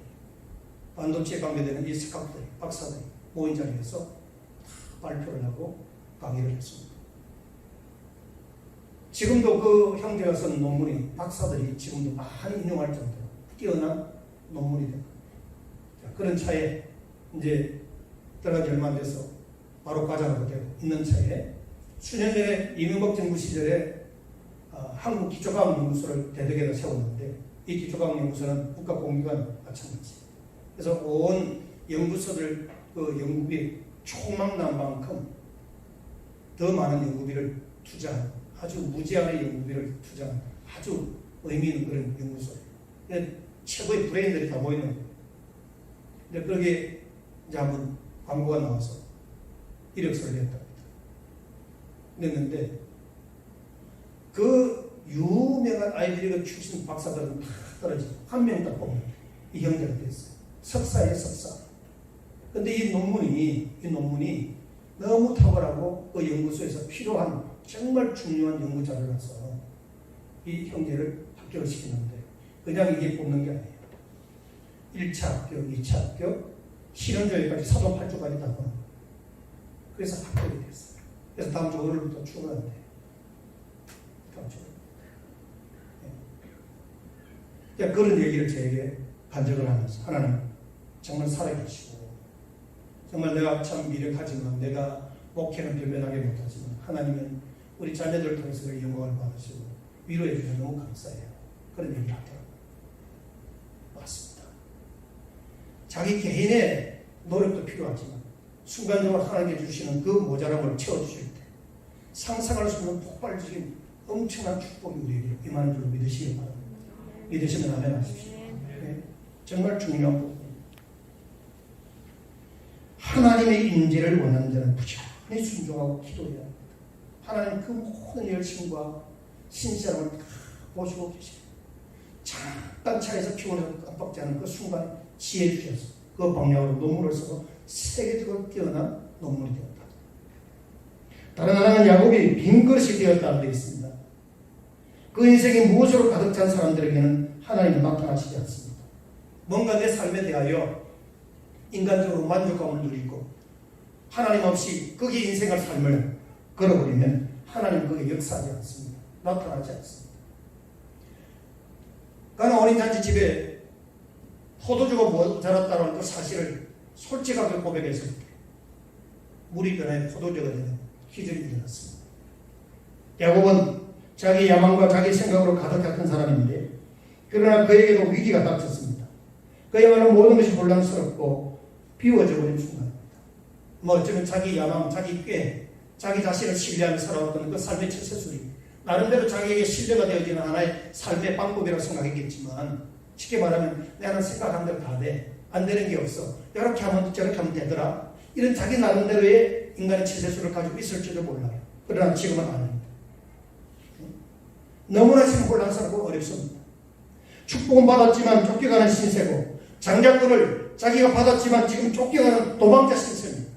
반도체에 관계되는 이 석학들이 박사들이 모인 자리에서 발표를 하고 강의를 했습니다. 지금도 그 형제가 쓴 논문이 박사들이 지금도 많이 인용할 정도로 뛰어난 논문이 됩니다. 그런 차에 이제 들어가지 얼마 안 돼서 바로 과장하게 되고 있는 차에 수년 전에 이명박 정부 시절에 한국 기초과학연구소를 대덕에다 세웠는데 이 기초과학연구소는 국가공기관 마찬가지. 그래서 온 연구소들 그 연구비 총망난 만큼 더 많은 연구비를 투자한 아주 무제한의 연구비를 투자한 아주 의미 있는 그런 연구소예요. 최고의 브레인들이 다 모이는 거예요. 근데 그러게 이제 한번 광고가 나와서 이력서를 냈답니다. 냈는데 그 유명한 아이비리그 출신 박사들은 다 떨어지고 한 명 딱 뽑는 이 형제가 됐어요. 석사예요, 석사. 근데 이 논문이 너무 탁월하고 그 연구소에서 필요한 정말 중요한 연구 자료라서 이 형제를 합격을 시키는데 그냥 이게 뽑는 게 아니에요. 1차 합격, 2차 합격, 실현조회까지 사도팔조까지 다 보는. 그래서 합격이 됐어요. 그래서 다음 주 오늘부터 출근한대요. 다음 주. 네. 그런 얘기를 저에게 간증을 하면서 하나님 정말 살아계시고 정말 내가 참 미력하지만 내가 목회는 변변하게 못하지만 하나님은 우리 자녀들을 통해서 영광을 받으시고 위로해 주셔서 너무 감사해요. 그런 얘기를 하더라고요. 맞습니다. 자기 개인의 노력도 필요하지만 순간적으로 하나님께 주시는 그 모자람을 채워주실 때 상상할 수 없는 폭발적인 엄청난 축복이 우리에게 임하는 줄 믿으시기 바랍니다. 믿으시면 아멘 하십시오. 네. 정말 중요한 부분입니다. 하나님의 인재를 원하는 자는 부지런히 순종하고 기도해야 합니다. 하나님 그 모든 열심과 신실함을 다 보시고 계십니다. 잠깐 차에서 피곤해서 깜빡지 않은 그 순간에 지혜 주셔서 그 방향으로 논문을 써서 세계적으로 뛰어난 논문이 되었다. 다른 하나는 야곱이 빈 그릇이 되었다고 되어 있습니다. 그 인생이 무엇으로 가득 찬 사람들에게는 하나님은 나타나시지 않습니다. 뭔가 내 삶에 대하여 인간적으로 만족감을 누리고 하나님 없이 거기에 인생을 삶을 걸어버리면 하나님은 거기에 역사하지 않습니다. 나타나지 않습니다. 가나 어린 잔치집에 포도주가 모자랐다는 그 사실을 솔직하게 고백했을 때 물이 변해 포도주가 되는 기적이 일어났습니다. 야곱은 자기 야망과 자기 생각으로 가득했던 사람인데 그러나 그에게도 위기가 닥쳤습니다. 그야말로 모든 것이 혼란스럽고 비워져 버린 순간입니다. 어쩌면 자기 야망, 자기 꾀, 자기 자신을 신뢰하며 살아왔던 그 삶의 처세술이 나름대로 자기에게 신뢰가 되어지는 하나의 삶의 방법이라고 생각했겠지만 쉽게 말하면 나는 생각한 대로 다 돼. 안 되는 게 없어. 이렇게 하면 저렇게 하면 되더라. 이런 자기 나름대로의 인간의 처세술을 가지고 있을지도 몰라요. 그러나 지금은 아닙니다. 너무나 지금 혼란스럽고 어렵습니다. 축복은 받았지만 쫓겨가는 신세고 장자권을 자기가 받았지만 지금 쫓겨가는 도망자 신세입니다.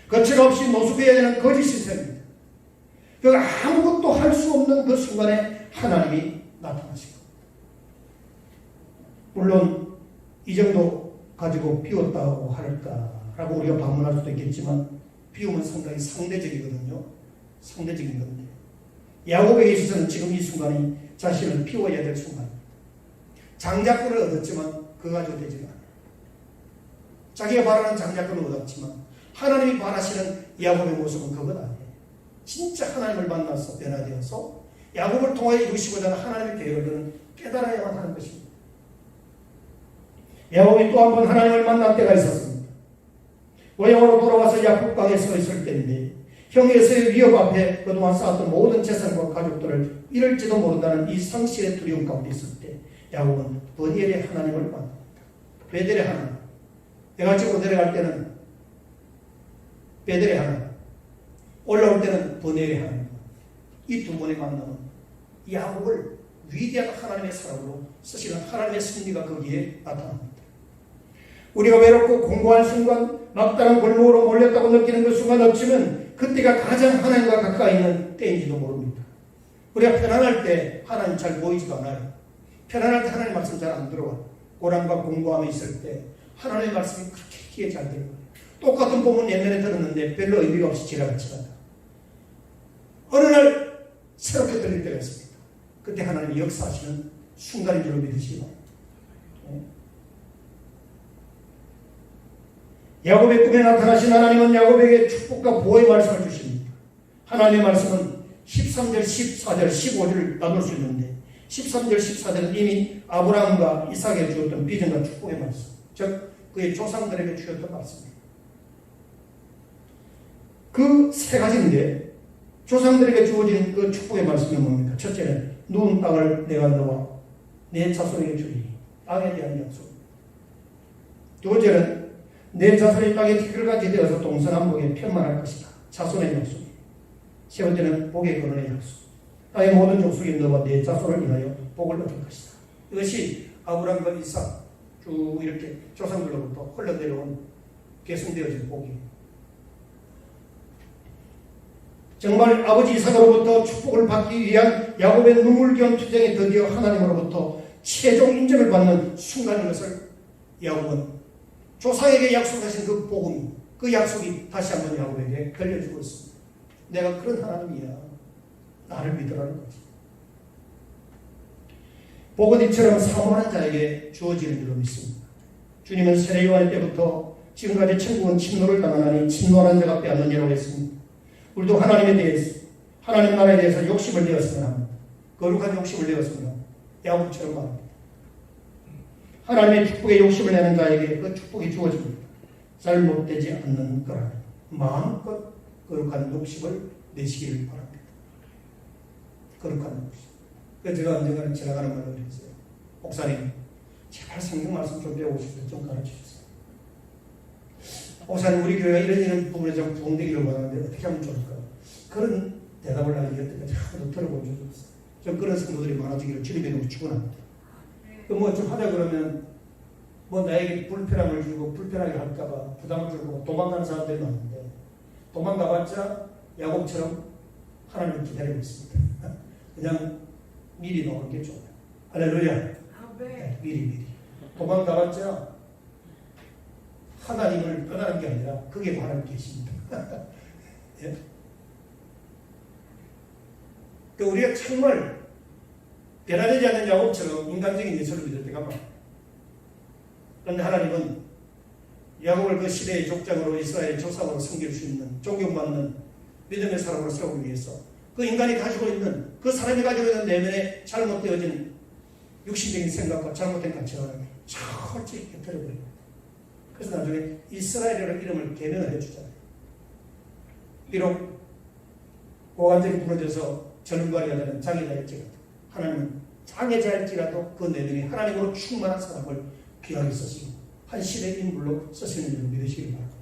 거칠 없이 노숙해야 되는 거짓 신세입니다. 그 아무것도 할 수 없는 그 순간에 하나님이 나타나시고 물론 이 정도 가지고 비웠다고 할까라고 우리가 반문할 수도 있겠지만 비움은 상당히 상대적이거든요. 상대적인 건데 야곱에게 있어서는 지금 이 순간이 자신을 비워야 될 순간입니다. 장자권을 얻었지만 그거 가지고 되지 않아요. 자기가 바라는 장자권을 얻었지만 하나님이 바라시는 야곱의 모습은 그건 아니에요. 진짜 하나님을 만나서 변화되어서 야곱을 통하여 이루시고자 하는 하나님의 계획을 깨달아야만 하는 것입니다. 야곱이 또 한 번 하나님을 만날 때가 있었습니다. 고향으로 돌아와서 야곱강에 서 있을 때인데 형의 에서의 위협 앞에 그동안 쌓았던 모든 재산과 가족들을 잃을지도 모른다는 이 상실의 두려움 가운데 있을 때 야곱은 버니엘의 하나님을 만납니다. 베델의 하나님, 내가 집으로 내려갈 때는 베델의 하나님, 올라올 때는 버니엘의 하나님, 이 두 번의 만남은 야곱을 위대한 하나님의 사람으로 쓰시는 하나님의 승리가 거기에 나타납니다. 우리가 외롭고 공고한 순간 막다른 골목으로 몰렸다고 느끼는 그 순간 없지만 그때가 가장 하나님과 가까이 있는 때인지도 모릅니다. 우리가 편안할 때 하나님 잘 보이지도 않아요. 편안할 때 하나님 말씀 잘 안 들어와. 고난과 공부함에 있을 때 하나님의 말씀이 그렇게 귀에 잘 들어요. 똑같은 본문 옛날에 들었는데 별로 의미가 없이 지나갔지만 어느 날 새롭게 들릴 때가 있습니다. 그때 하나님이 역사하시는 순간인 줄로 믿으시기 바랍니다. 야곱의 꿈에 나타나신 하나님은 야곱에게 축복과 보호의 말씀을 주십니다. 하나님의 말씀은 13절, 14절, 15절을 나눌 수 있는데 13절, 14절은 이미 아브라함과 이삭에게 주었던 비전과 축복의 말씀, 즉 그의 조상들에게 주었던 말씀입니다. 그 세 가지인데 조상들에게 주어진 그 축복의 말씀이 뭡니까? 첫째는 누운 땅을 내가 너와 내 자손에게 주리니, 땅에 대한 약속. 두 번째는 내 자손이 땅에 티끌같이 되어서 동서남북에 편만할 것이다. 자손의 약속. 세 번째는 복의 근원의 약속. 땅의 모든 족속이 너와 내 자손을 인하여 복을 얻을 것이다. 이것이 아브라함과 이삭 쭉 이렇게 조상들로부터 흘러내려온 계승되어진 복입니다. 정말 아버지 이삭으로부터 축복을 받기 위한 야곱의 눈물겨운 투쟁이 드디어 하나님으로부터 최종 인정을 받는 순간인 것을 야곱은 조상에게 약속하신 그 복음, 그 약속이 다시 한번 야곱에게 들려주고 있습니다. 내가 그런 하나님이야. 나를 믿으라는 거지. 복은 이처럼 사모하는 자에게 주어지는 줄로 믿습니다. 주님은 세례 요한 때부터 지금까지 천국은 침노를 당하나니 침노하는 자가 빼앗느니라고 했습니다. 우리도 하나님에 대해서, 하나님 나라에 대해서 욕심을 내었으면 합니다. 거룩한 욕심을 내었으면 합니다. 야곱처럼 말합니다. 하나님의 축복에 욕심을 내는 자에게 그 축복이 주어집니다. 잘못되지 않는 거라는 마음껏 거룩한 욕심을 내시기를 바랍니다. 거룩한 욕심. 그래서 제가 언젠가는 지나가는 말로 했어요. 목사님, 제발 성경 말씀 좀 배우고 싶어요. 좀 가르쳐주세요. 목사님, 우리 교회가 이런 부분에 좀 부흥되기를 원하는데 어떻게 하면 좋을까요? 그런 대답을 하는 여태까지 하나도 들어본 적이 없어요. 좀 그런 성도들이 많아지기를 주님의 이름으로 축원합니다. 뭐 좀 하자 그러면 뭐 나에게 불편함을 주고 불편하게 할까봐 부담을 주고 도망가는 사람들이 많은데 도망가봤자 야곱처럼 하나님을 기다리고 있습니다. 그냥 미리 놓은 게 좋아요. 할렐루야. 네, 미리 도망가봤자 하나님을 떠나는 게 아니라 그게 하나님 계십니다. 예? 그러니까 우리가 정말 변화되지 않는 야곱처럼 인간적인 예술을 믿을 때가 많아요. 그런데 하나님은 야곱을 그 시대의 족장으로 이스라엘 조상으로 섬길 수 있는 존경받는 믿음의 사람으로 세우기 위해서 그 인간이 가지고 있는 그 사람이 가지고 있는 내면에 잘못되어진 육신적인 생각과 잘못된 가치관을 철저히 깨뜨려버립니다. 그래서 나중에 이스라엘이라는 이름을 개명을 해주잖아요. 비록 고관절이 부러져서 전문가리가 되는 장애자일지라도 하나님은 장애자일지라도 그 내면에 하나님으로 충만한 사람을 귀하게 쓰시고 한 시대의 인물로 쓰시는 줄 믿으시기 바랍니다.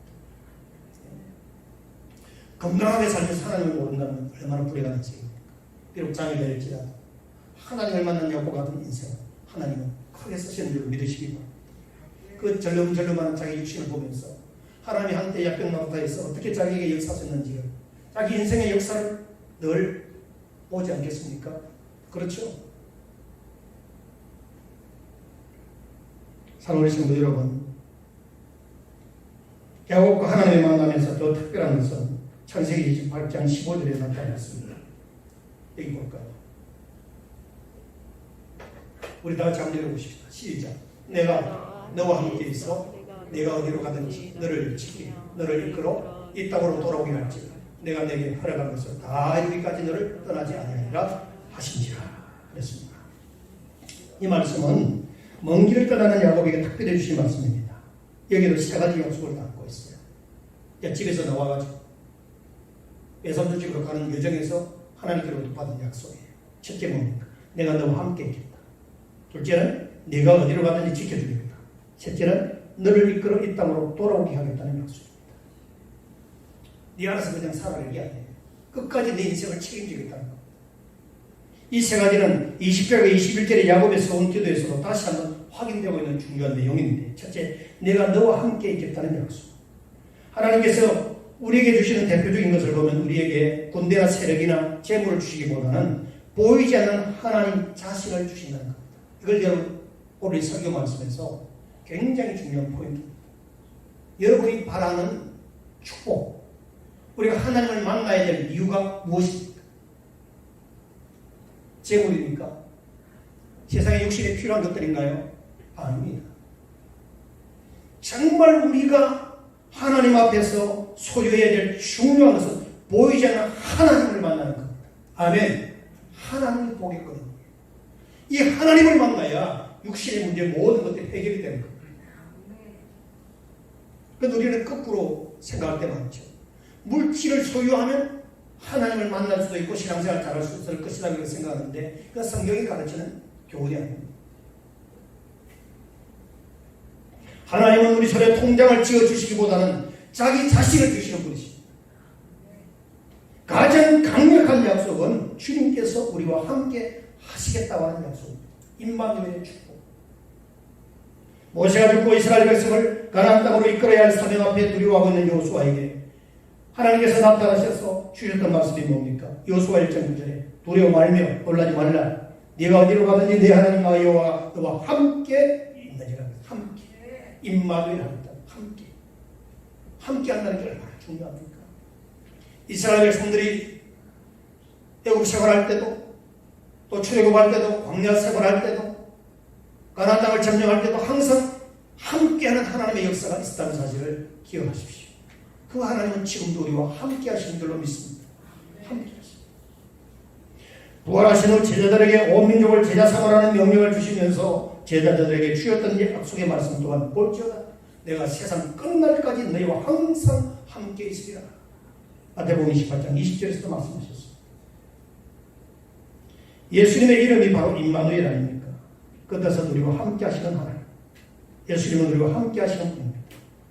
건강하게 살면서 하나님을 모른다면 얼마나 불행한 인생입니까? 비록 장애자일지라도 하나님을 만난 야곱 같은 인생 하나님은 크게 쓰시는 줄 믿으시기 바랍니다. 그 절름절름하는 자기 육신을 보면서 하나님이 한때 약병마루타에서 어떻게 자기에게 역사하셨는지를 자기 인생의 역사를 늘 보지 않겠습니까? 그렇죠? 사랑하는 성도 여러분, 야곱과 하나님을 만나면서 더 특별한 것은 창세기 28장 15절에 나타났습니다. 여기 볼까요? 우리 다 같이 한번 읽어보십시다. 시작. 내가 너와 함께 있어 내가 어디로 가든지 너를 지키며 너를 이끌어 이 땅으로 돌아오게 할지 내가 내게 허락한 것을 다 이루기까지 너를 떠나지 아니하리라 하신지라 그랬습니다. 이 말씀은 먼 길을 떠나는 야곱에게 특별히 주신 말씀입니다. 여기도 세 가지 약속을 담고 있어요. 집에서 나와가지고 외삼촌 집으로 가는 여정에서 하나님께로부터 받은 약속이에요. 첫째 뭡니까? 내가 너와 함께 있겠다. 둘째는 네가 어디로 가든지 지켜주겠다. 셋째는 너를 이끌어 이 땅으로 돌아오게 하겠다는 약속입니다. 네 알아서 그냥 살아갈 게 아니에요. 끝까지 내 인생을 책임지겠다는 겁니다. 이 세 가지는 20절과 21절의 야곱의 서운 기도에서도 다시 한번 확인되고 있는 중요한 내용인데 첫째, 내가 너와 함께 있겠다는 약속. 하나님께서 우리에게 주시는 대표적인 것을 보면 우리에게 군대나 세력이나 재물을 주시기보다는 보이지 않는 하나님 자신을 주신다는 겁니다. 이걸 여러분 오늘 설교 말씀에서 굉장히 중요한 포인트입니다. 여러분이 바라는 축복, 우리가 하나님을 만나야 될 이유가 무엇입니까? 재물입니까? 세상에 육신에 필요한 것들인가요? 아닙니다. 정말 우리가 하나님 앞에서 소유해야 될 중요한 것은 보이지 않는 하나님을 만나는 겁니다. 아멘. 하나님을 보겠거든요. 이 하나님을 만나야 육신의 문제 모든 것들이 해결이 되는 겁니다. 그런데 우리는 거꾸로 생각할 때 많죠. 물질을 소유하면 하나님을 만날 수도 있고 신앙생활 잘할 수 있을 것이라고 생각하는데 그 성경이 가르치는 교훈이 아닙니다. 하나님은 우리 손에 통장을 지어주시기보다는 자기 자신을 주시는 분이십니다. 가장 강력한 약속은 주님께서 우리와 함께 하시겠다고 하는 약속입니다. 임마누엘의 축복. 모세가 죽고 이스라엘 백성을 가나안 땅으로 이끌어야 할 사명 앞에 두려워하고 있는 여호수아에게 하나님께서 나타나셔서 주셨던 말씀이 뭡니까? 여호수아 1장 9절에 두려워 말며 놀라지 말라. 네가 어디로 가든지 네 하나님 여호와가 너와 함께 있느니라. 함께. 임마누엘 합니다. 함께 한다는 게 얼마나 중요합니까? 이스라엘 백성들이 애굽 생활할 때도 또 출애굽할 때도 광야 생활할 때도 가나안 땅을 점령할 때도 항상 함께하는 하나님의 역사가 있다는 사실을 기억하십시오. 그 하나님은 지금도 우리와 함께 하시는 줄로 믿습니다. 함께 하십니다. 부활하신 후 제자들에게 온 민족을 제자 삼으라는 명령을 주시면서 제자들에게 주셨던 약속의 말씀 또한 볼지어다 내가 세상 끝날까지 너희와 항상 함께 있으리라. 마태복음 28장 20절에서도 말씀하셨습니다. 예수님의 이름이 바로 임마누엘 아닙니까? 그 뜻은 우리와 함께 하시는 하나님. 예수님은 우리와 함께 하시는 분입니다.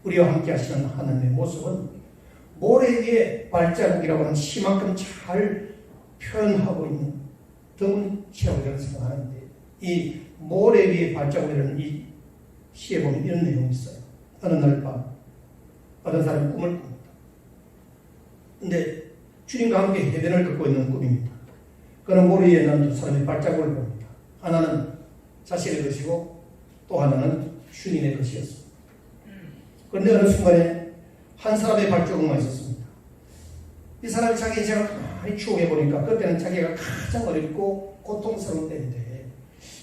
우리와 함께 하시는 하나님의 모습은 모래 위에 발자국이라고 하는 시만큼 잘 표현하고 있는 드문 시라고 저는 생각하는데 이 모래 위에 발자국이라는 이 시에 보면 이런 내용이 있어요. 어느 날 밤 어떤 사람이 꿈을 꿉니다. 근데 주님과 함께 해변을 걷고 있는 꿈입니다. 그는 모래 위에 있는 두 사람의 발자국을 봅니다. 하나는 자신의 것이고 또 하나는 주님의 것이었습니다. 그런데 어느 순간에 한 사람의 발자국만 있었습니다. 이 사람이 자기 인생을 많이 추억해 보니까 그때는 자기가 가장 어렵고 고통스러운 때인데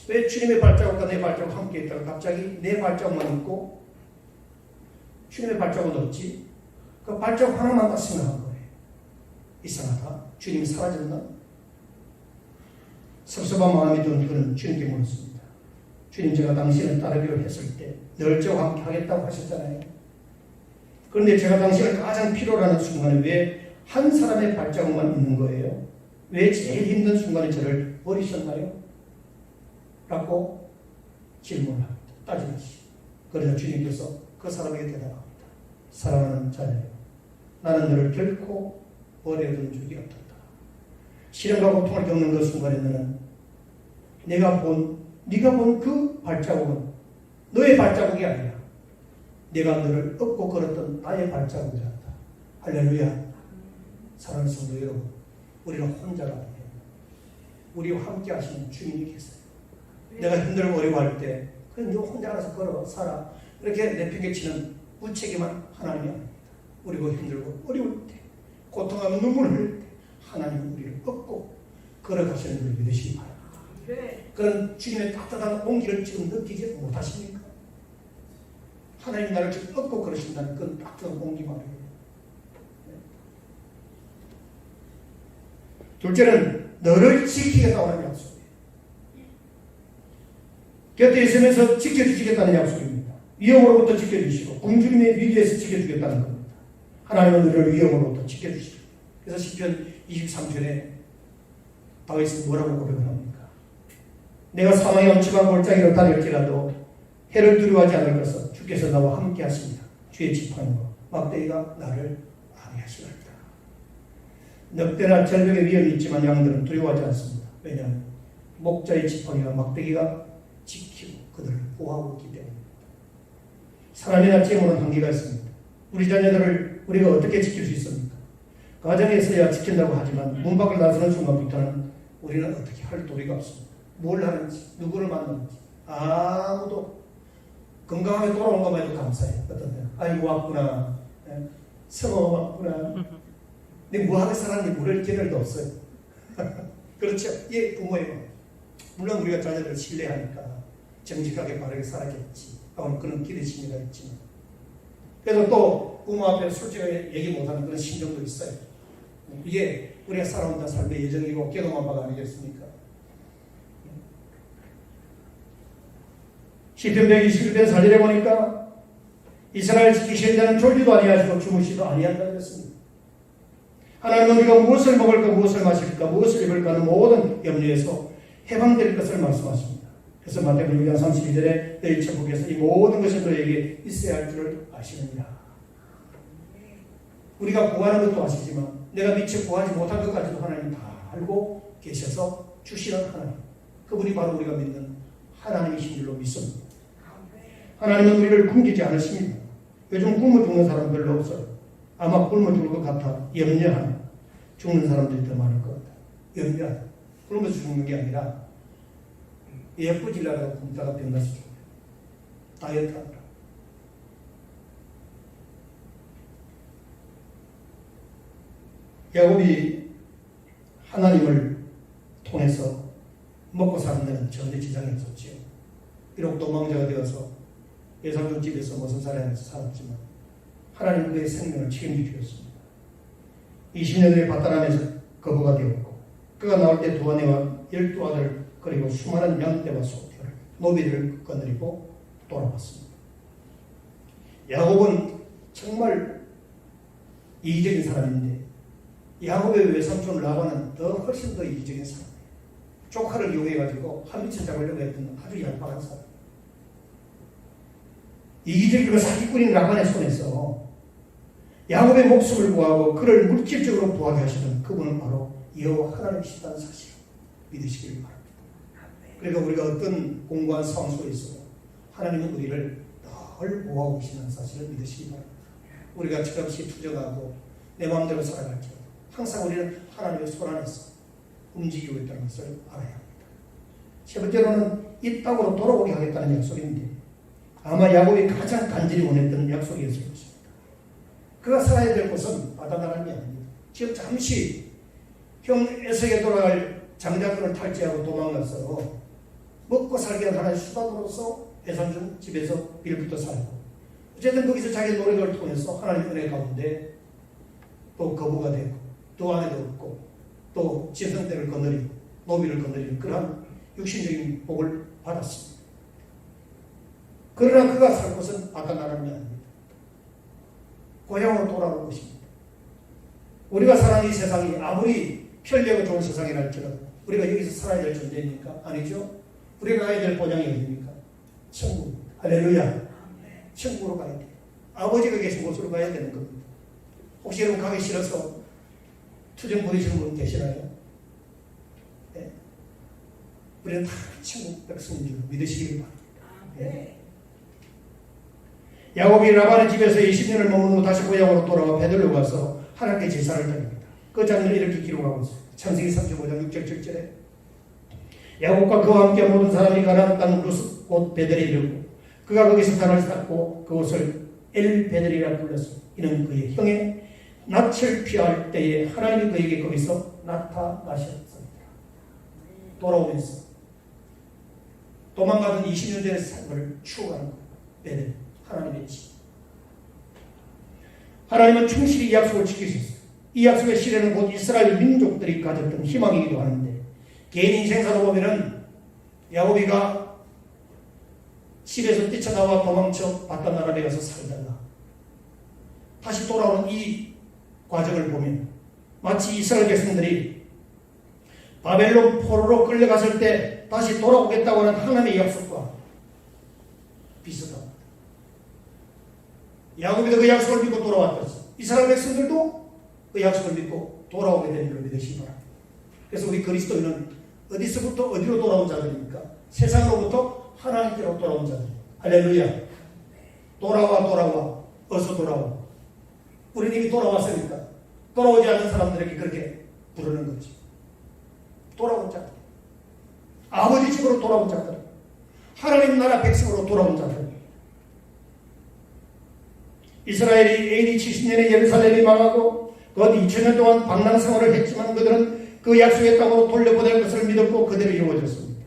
왜 주님의 발자국과 내 발자국 함께 있다가 갑자기 내 발자국만 있고 주님의 발자국은 없지? 그 발자국 하나만 다 생각한 거예요. 이상하다. 주님이 사라졌나? 섭섭한 마음이 든 그는 주님께 물었습니다. 주님, 제가 당신을 따르기로 했을 때 늘 저와 함께 하겠다고 하셨잖아요. 그런데 제가 당신을 가장 필요로 하는 순간에 왜 한 사람의 발자국만 있는 거예요? 왜 제일 힘든 순간에 저를 버리셨나요? 라고 질문을 합니다. 따지듯이. 그러자 주님께서 그 사람에게 대답합니다. 사랑하는 자녀요, 나는 너를 결코 버려둔 적이 없단다. 시련과 고통을 겪는 그 순간에 너는 네가 본 그 발자국은 너의 발자국이 아니라 내가 너를 업고 걸었던 나의 발자국이란다. 할렐루야. 사랑하는 성도 여러분, 우리는 혼자가 아니에요. 우리와 함께 하시는 주님이 계세요. 내가 힘들고 어려워할 때 그냥 너 혼자 알아서 걸어 살아 이렇게 내팽개치는 무책임한 하나님이 아닙니다. 우리가 힘들고 어려울 때 고통하며 눈물을 흘릴 때 하나님은 우리를 업고 걸어가시는 걸 믿으시기 바랍니다. 그런 주님의 따뜻한 온기를 지금 느끼지 못하십니까? 하나님이 나를 지금 업고 걸으신다는 그런 따뜻한 온기 말이에요. 둘째는 너를 지키겠다고 하는 약속이에요. 곁에 있으면서 지켜주시겠다는 약속입니다. 위험으로부터 지켜주시고 굶주림의 위기에서 지켜주겠다는 겁니다. 하나님은 너를 위험으로부터 지켜주시고 그래서 시편 23편에 다윗은 뭐라고 고백을 합니까? 내가 사망의 엄청난 골짜기로 다닐지라도 해를 두려워하지 않을 것은 주께서 나와 함께 하십니다. 주의 지팡이와 막대기가 나를 안위하시리이다. 늑대나 절벽의 위험이 있지만 양들은 두려워하지 않습니다. 왜냐하면 목자의 지팡이와 막대기가 지키고 그들을 보호하고 있기 때문입니다. 사람이나 재물은 한계가 있습니다. 우리 자녀들을 우리가 어떻게 지킬 수 있습니까? 가정에서야 지킨다고 하지만 문 밖을 나서는 순간부터는 우리는 어떻게 할 도리가 없습니다. 뭘 하는지, 누구를 만나는지 아무도. 건강하게 돌아온 것만 해도 감사해요. 어떤 때는 아이고 왔구나, 서거 왔구나. 근데 뭐하게 살았는지 물을 기회도 없어요. 그렇죠? 예, 부모예요. 물론 우리가 자녀를 신뢰하니까 정직하게 바르게 살아야겠지 하고는 그런 기대심이가 있지만, 그래도 또 부모 앞에 솔직하게 얘기 못하는 그런 심정도 있어요. 이게 우리가 살아온다 삶의 예정이고 깨동한 바가 아니겠습니까? 시편 121편 4절에 보니까 이스라엘 지키시는 자는 졸지도 아니하시고 주무시도 아니한다 그랬습니다. 하나님은 우리가 무엇을 먹을까, 무엇을 마실까, 무엇을 입을까 하는 모든 염려에서 해방될 것을 말씀하십니다. 그래서 마태복음 6장 32절에 너희 천국에서 이 모든 것이 너에게 있어야 할 줄을 아시느니라. 우리가 구하는 것도 아시지만 내가 미처 구하지 못한 것까지도 하나님 다 알고 계셔서 주시는 하나님, 그분이 바로 우리가 믿는 하나님이신 줄로 믿습니다. 하나님은 우리를 굶기지 않으십니다. 요즘 굶어 죽는 사람 별로 없어요. 아마 굶어 죽을 것 같아 염려하는 죽는 사람들이 더 많을 것 같아요. 염려하다. 굶어서 죽는 게 아니라 예쁘지려다가 굶다가 병나서 죽어요. 다이어트 하더라. 야곱이 하나님을 통해서 먹고 사는 데는 전혀 지장이 없었지요. 비록 도망자가 되어서 예상종 집에서 모성살이하면서 살았지만 하나님 그의 생명을 책임져 주었습니다. 20년 후에 바다람에서 거부가 되었고, 그가 나올 때 두 아내와 12아들 그리고 수많은 양떼와 소떼를 노비를 거느리고 돌아왔습니다. 야곱은 정말 이기적인 사람인데 야곱의 외삼촌 라반은 훨씬 더 이기적인 사람이에요. 조카를 이용해가지고 한미천 잡으려고 했던 아주 얄팍한 사람. 이기적이고 사기꾼인 라반의 손에서 야곱의 목숨을 구하고 그를 물질적으로 구하게 하시는 그분은 바로 여호와 하나님이시다는 사실을 믿으시길 바랍니다. 그러니까 우리가 어떤 공고한 상황 속에서 하나님은 우리를 늘 보호하고 계시는 사실을 믿으시기 바랍니다. 우리가 철없이 투정하고 내 마음대로 살아갈지라도 항상 우리는 하나님의 손 안에서 움직이고 있다는 것을 알아야 합니다. 세 번째로는 이 땅으로 돌아오게 하겠다는 약속인데 아마 야곱이 가장 간절히 원했던 약속이었을 것입니다. 그가 살아야 될 곳은 바다나라는 게 아닙니다. 지금 잠시 형 에서에게 돌아갈 장자권을 탈취하고 도망가서 먹고 살기 위한 하나의 수단으로서 배산준 집에서 빌부터 살고, 어쨌든 거기서 자기 노력을 통해서 하나님 은혜 가운데 또 거부가 되고 또 아내도 없고 또 지성대를 거느리고 노비를 거느리는 그러한 육신적인 복을 받았습니다. 그러나 그가 살 곳은 바다나라는 게 아닙니다. 고향으로 돌아올 것입니다. 우리가 사는 이 세상이 아무리 편리하고 좋은 세상이랄지라도 우리가 여기서 살아야 될 존재입니까? 아니죠. 우리가 가야 될 본향이 어디입니까? 천국. 할렐루야. 천국으로 가야 돼요. 아버지가 계신 곳으로 가야 되는 겁니다. 혹시 여러분 가기 싫어서 투정 부리시는 분 계시나요? 네. 우리는 다 천국 백성인 줄 믿으시길 바랍니다. 네. 야곱이 라반의 집에서 20년을 머문 후 다시 고향으로 돌아와 베들레 가서 하나님께 제사를 드립니다. 그 장면을 이렇게 기록하고 있습니다. 창세기 35장 6절 7절에 야곱과 그와 함께 모든 사람이 가나안 땅 루스 곧 베델에 이르고 그가 거기서 단을 쌓고 그곳을 엘 베델이라 불렀습니다. 이는 그의 형의 낯을 피할 때에 하나님이 그에게 거기서 나타나셨습니다. 돌아오면서 도망가던 20년 전의 삶을 추억하는 거예요. 베델, 하나님의 집. 하나님은 충실히 이 약속을 지키셨어요. 이 약속의 실현은 곧 이스라엘 민족들이 가졌던 희망이기도 하는데, 개인 인생사로 보면은 야곱이가 집에서 뛰쳐나와 도망쳐 바다나라에 가서 살다가 다시 돌아오는 이 과정을 보면 마치 이스라엘 백성들이 바벨론 포로로 끌려갔을 때 다시 돌아오겠다고 하는 하나님의 약속과 비슷합니다. 야곱이도 그 약속을 믿고 돌아왔듯이 이스라엘 백성들도 그 약속을 믿고 돌아오게 된 줄로 믿으시기 바랍니다. 그래서 우리 그리스도인은 어디서부터 어디로 돌아온 자들입니까? 세상으로부터 하나님께로 돌아온 자들. 할렐루야. 돌아와 어서 돌아와. 우리는 이미 돌아왔으니까 돌아오지 않는 사람들에게 그렇게 부르는 거지. 돌아온 자들, 아버지 집으로 돌아온 자들, 하나님 나라 백성으로 돌아온 자들. 이스라엘이 AD 70년에 예루살렘이 망하고 그 2000년 동안 방랑 생활을 했지만 그들은 그 약속의 땅으로 돌려보낼 것을 믿었고 그대로 이루어졌습니다.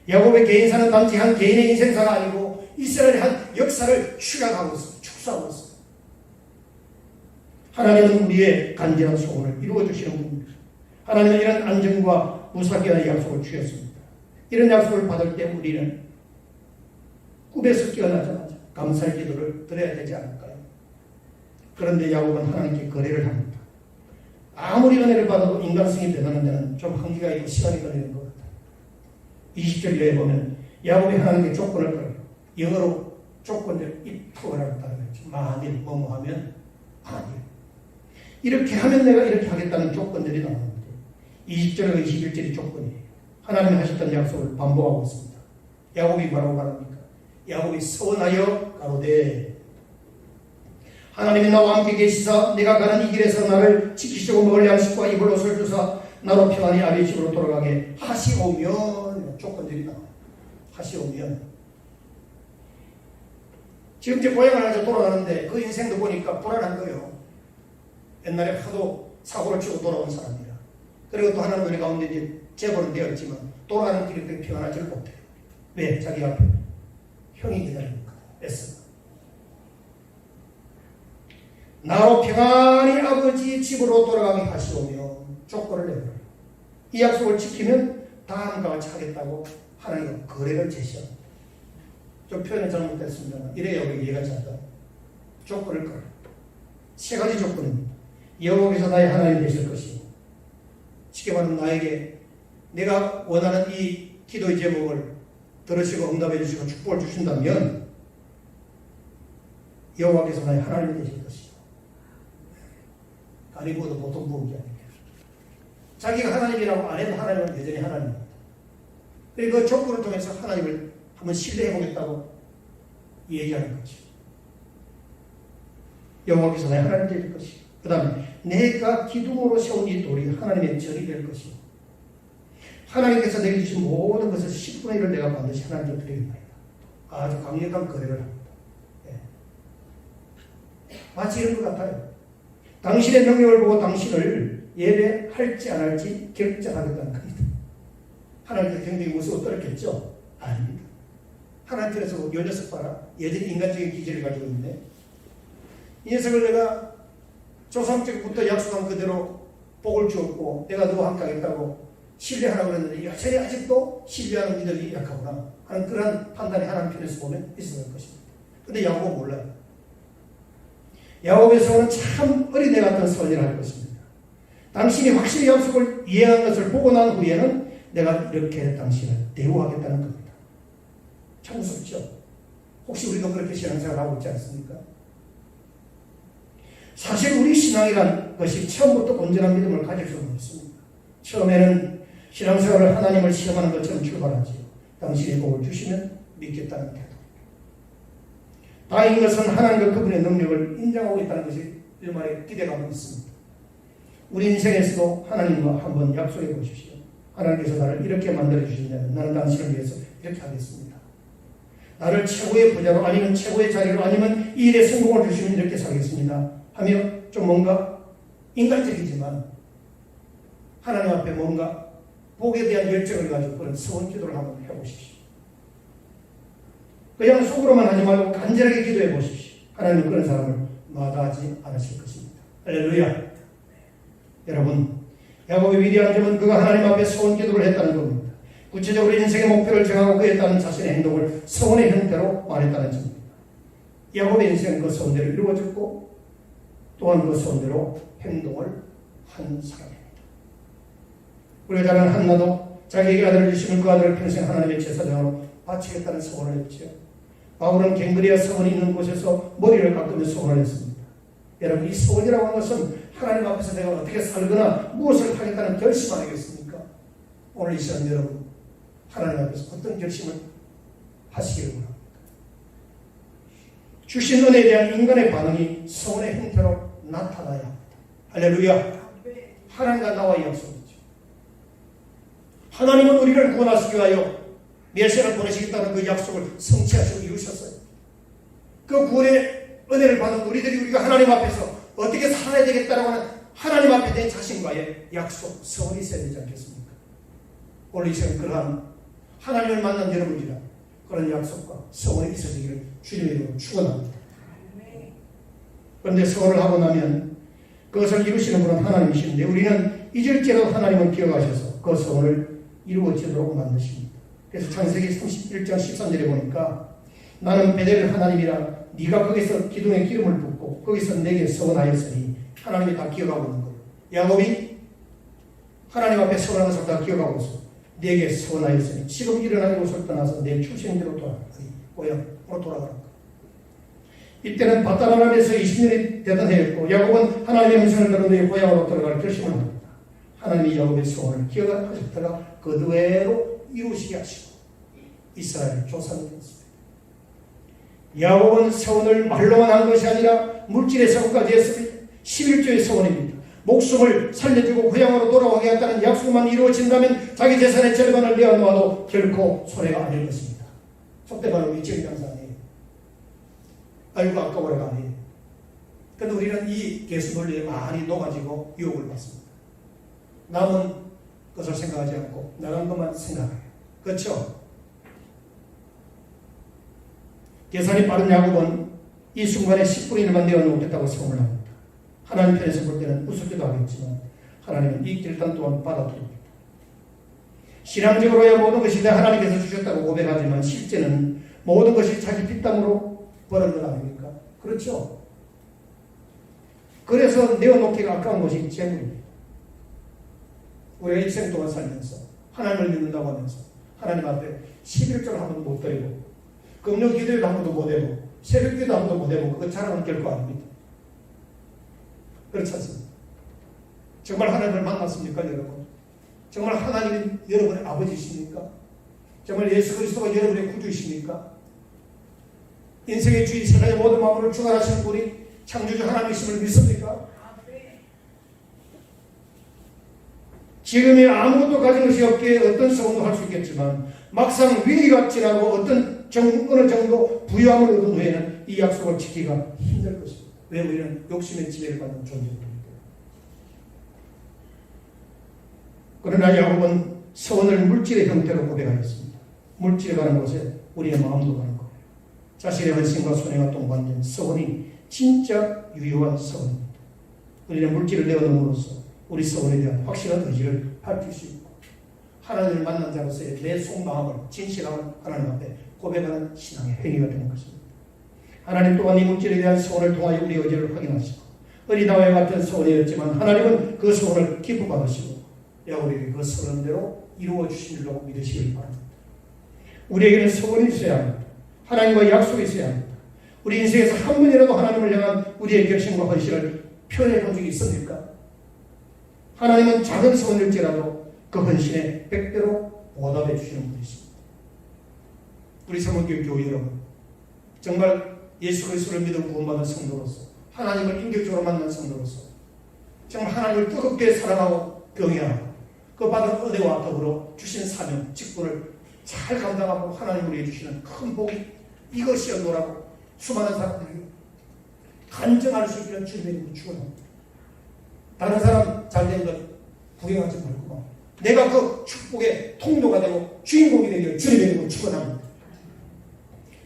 야곱의 개인사는 단지 한 개인의 인생사가 아니고 이스라엘의 한 역사를 추락하고 있습니다. 축소하고 있습니다. 하나님은 우리의 간절한 소원을 이루어주시는 분입니다. 하나님은 이런 안정과 무사기한의 약속을 주셨습니다. 이런 약속을 받을 때 우리는 꿈에서 깨어나자마자 감사의 기도를 드려야 되지 않을까요? 그런데 야곱은 하나님께 거래를 합니다. 아무리 은혜를 받아도 인간성이 변하는 데는 좀 한계가 있고 시간이 걸리는 것 같아요. 20절 이하에 보면 야곱이 하나님께 조건을 걸어요. 영어로 조건을 입토라고 따르죠. 만일 뭐뭐 하면 만일 이렇게 하면 내가 이렇게 하겠다는 조건들이 나오는데 20절과 21절이 조건이에요. 하나님이 하셨던 약속을 반복하고 있습니다. 야곱이 뭐라고 말합니까? 야곱이 서원하여 가로되 하나님이 나와 함께 계시사 내가 가는 이 길에서 나를 지키시고 먹을 양식과 입을 옷을 주사 나로 평안히 아버지 집으로 돌아가게 하시오면 조건들이 나와요. 하시오면 지금 이제 고향을 하자 돌아가는데 그 인생도 보니까 불안한 거예요. 옛날에 하도 사고를 치고 돌아온 사람이라. 그리고 또 하나님 은혜 가운데 이제 재벌은 되었지만 돌아가는 길이 그렇게 평안하지를 못해요. 왜? 자기 앞에 형이 기다리니까 애써. 나로 평안히 아버지 집으로 돌아가게 하시오며 조건을 내버려요. 이 약속을 지키면 다음과 같이 하겠다고 하나님과 거래를 제시합니다. 좀 표현을 잘못했습니다. 이래야 우리 이해가 잘 가요. 조건을 걸어요. 세 가지 조건입니다. 여호와께서 나의 하나님 되실 것이고 쉽게 말하면 나에게 내가 원하는 이 기도의 제목을 들으시고 응답해 주시고 축복을 주신다면 여호와께서 나의 하나님이 되실 것이고 아니 그것도 보통 부은 게 아니에요. 자기가 하나님이라고 안 해도 하나님은 여전히 하나님입니다. 그리고 그 조건을 통해서 하나님을 한번 신뢰해 보겠다고 얘기하는 거죠. 여호와께서 나의 하나님 될 것이고 그 다음에 내가 기둥으로 세운 이 돌이 하나님의 절이 될 것이고 하나님께서 내게 주신 모든 것을 10분의 1을 내가 반드시 하나님께 드리겠다. 아주 강력한 거래를 합니다. 네. 마치 이런 것 같아요. 당신의 능력을 보고 당신을 예배할지 안 할지 결정하겠다는 겁니다. 하나님께 굉장히 무서워 떨었겠죠? 아닙니다. 하나님께서 요 녀석 봐라. 여전히 인간적인 기질을 가지고 있네. 이 녀석을 내가 조상 때부터 약속한 그대로 복을 주었고 내가 너와 함께 하겠다고 신뢰하라고 그랬는데 여전히 아직도 신뢰하는 믿음이 약하구나 하는 그런 판단이 하나님 편에서 보면 있었을 것입니다. 근데 야곱은 몰라요. 야곱의 서원은 참 어린애 같은 서원이라 할 것입니다. 당신이 확실히 약속을 이해한 것을 보고 난 후에는 내가 이렇게 당신을 대우하겠다는 겁니다. 참 무섭죠? 혹시 우리도 그렇게 신앙생활을 하고 있지 않습니까? 사실 우리 신앙이란 것이 처음부터 온전한 믿음을 가질 수는 없습니다. 처음에는 신앙생활을 하나님을 시험하는 것처럼 출발하지요. 당신이 복을 주시면 믿겠다는 태도. 다행인 것은 하나님과 그분의 능력을 인정하고 있다는 것이 일말의 기대감이 있습니다. 우리 인생에서도 하나님과 한번 약속해 보십시오. 하나님께서 나를 이렇게 만들어 주신다면 나는 당신을 위해서 이렇게 하겠습니다. 나를 최고의 부자로 아니면 최고의 자리로 아니면 이 일에 성공을 주시면 이렇게 살겠습니다. 하며 좀 뭔가 인간적이지만 하나님 앞에 뭔가 복에 대한 열정을 가지고 그런 소원 기도를 한번 해보십시오. 그냥 속으로만 하지 말고 간절하게 기도해 보십시오. 하나님은 그런 사람을 마다하지 않으실 것입니다. 할렐루야. 여러분, 야곱의 위대한 점은 그가 하나님 앞에 소원 기도를 했다는 겁니다. 구체적으로 인생의 목표를 정하고 그에 따른 자신의 행동을 소원의 형태로 말했다는 점입니다. 야곱의 인생은 그 소원대로 이루어졌고 또한 그 소원대로 행동을 한 사람입니다. 우리가 잘 아는 한나도 자기에게 아들을 주시면 그 아들을 평생 하나님의 제사장으로 바치겠다는 소원을 했죠. 바울은 갱그리아 성원이 있는 곳에서 머리를 깎으며 소원을 했습니다. 여러분, 이 소원이라고 하는 것은 하나님 앞에서 내가 어떻게 살거나 무엇을 하겠다는 결심 아니겠습니까? 오늘 이 시간 여러분, 하나님 앞에서 어떤 결심을 하시기를 바랍니다. 주신 은혜에 대한 인간의 반응이 소원의 형태로 나타나야 합니다. 할렐루야. 하나님과 나와의 약속이죠. 하나님은 우리를 구원하시기 위하여 메시아를 보내시겠다는 그 약속을 성취하시고 이루셨어요. 그 구원의 은혜를 받은 우리가 하나님 앞에서 어떻게 살아야 되겠다라고 하는 하나님 앞에 대한 자신과의 약속, 서원이 있어야 되지 않겠습니까? 오늘 이 시간 그러한 하나님을 만난 여러분이라 그런 약속과 서원이 있어지기를 주님의 이름으로 축원합니다. 그런데 서원을 하고 나면 그것을 이루시는 분은 하나님이신데 우리는 잊을지라도 하나님은 기억하셔서 그 서원을 이루어지도록 만드십니다. 그래서 창세기 31장 13절에 보니까 나는 베델 하나님이라 네가 거기서 기둥에 기름을 붓고 거기서 내게 서원하였으니 하나님이 다 기억하고 있는 거예요. 야곱이 하나님 앞에 서원한 것을 다 기억하고 있어. 내게 서원하였으니 지금 일어난 곳을 떠나서 내 출생대로 돌아가라. 고향으로 돌아가라. 이때는 바다나람에서 20년이 되던 해였고 야곱은 하나님의 음성을 들은 후에 고향으로 돌아갈 결심을 합니다. 하나님이 야곱의 소원을 기억하셨다가 그대로 이루시게 하시고 이스라엘 조상이 되었습니다. 야곱은 서원을 말로만 한 것이 아니라 물질의 서원까지 했습니다. 11조의 서원입니다. 목숨을 살려주고 고향으로 돌아가게 한다는 약속만 이루어진다면 자기 재산의 절반을 내어놓아도 결코 손해가 아닐 것입니다. 속된 말로 미치는 장사 아니에요. 아이고 아까워라가 아니에요. 그런데 우리는 이 개수 논리에 많이 녹아지고 유혹을 받습니다. 남은 것을 생각하지 않고 나간 것만 생각해요. 그렇죠? 계산이 빠른 야곱은 이 순간에 10분의 1만 내어놓겠다고 소문을 합니다. 하나님 편에서 볼 때는 우습기도 하겠지만 하나님은 이 결단 또한 받아들입니다. 신앙적으로야 모든 것이 다 하나님께서 주셨다고 고백하지만 실제는 모든 것이 자기 핏땀으로 버는 것 아닙니까? 그렇죠? 그래서 내어놓기가 아까운 것이 재물입니다. 우리가 일생 동안 살면서 하나님을 믿는다고 하면서 하나님 앞에 11조를 한 번도 못 드리고 금요 기도에도 한 번도 못 해보고 새벽 기도 한 번도 못 해보고 그 자랑은 결코 아닙니다. 그렇지 않습니까? 정말 하나님을 만났습니까 여러분? 정말 하나님이 여러분의 아버지십니까? 정말 예수 그리스도가 여러분의 구주이십니까? 인생의 주인 세상의 모든 만물을 주관하시는 분이 창조주 하나님이심을 믿습니까? 지금의 아무것도 가진 것이 없기에 어떤 소원도 할 수 있겠지만 막상 위기가 지나고 어느 정도 부유함을 얻은 후에는 이 약속을 지키기가 힘들 것입니다. 왜 우리는 욕심의 지배를 받는 존재입니다. 그러나 야곱은 서원을 물질의 형태로 고백하였습니다. 물질에 가는 곳에 우리의 마음도 가는 거예요. 자신의 헌신과 손해가 동반된 서원이 진짜 유효한 서원입니다. 우리는 물질을 내어놓음으로써 우리 서원에 대한 확실한 의지를 밝힐 수 있고 하나님을 만난 자로서의 내 속마음을 진실함을 하나님 앞에 고백하는 신앙의 행위가 되는 것입니다. 하나님 또한 이 물질에 대한 소원을 통하여 우리 의지를 확인하시고 어리다와 같은 소원이었지만 하나님은 그 소원을 기뻐 받으시고 야곱에게 그 소원대로 이루어 주시려고 믿으시길 바랍니다. 우리에게는 소원이 있어야 합니다. 하나님과 약속이 있어야 합니다. 우리 인생에서 한 번이라도 하나님을 향한 우리의 결심과 헌신을 표현해 본 적이 있습니까? 하나님은 작은 소원일지라도 그 헌신에 100배로 보답해 주시는 분이십니다. 우리 성문교회 교회 여러분, 정말 예수 그리스도를 믿어 구원받은 성도로서 하나님을 인격적으로 만난 성도로서 정말 하나님을 뜨겁게 사랑하고 경외하고 그 받은 은혜와 더불어 주신 사명, 직분을 잘 감당하고 하나님 우리에게 주시는 큰 복이 이것이었노라고 수많은 사람들이 간증할 수 있기를 주님의 이름으로 축원합니다. 다른 사람 잘된 것 구경하지 말고 내가 그 축복의 통로가 되고 주인공이 되기를 주님의 이름으로 축원합니다.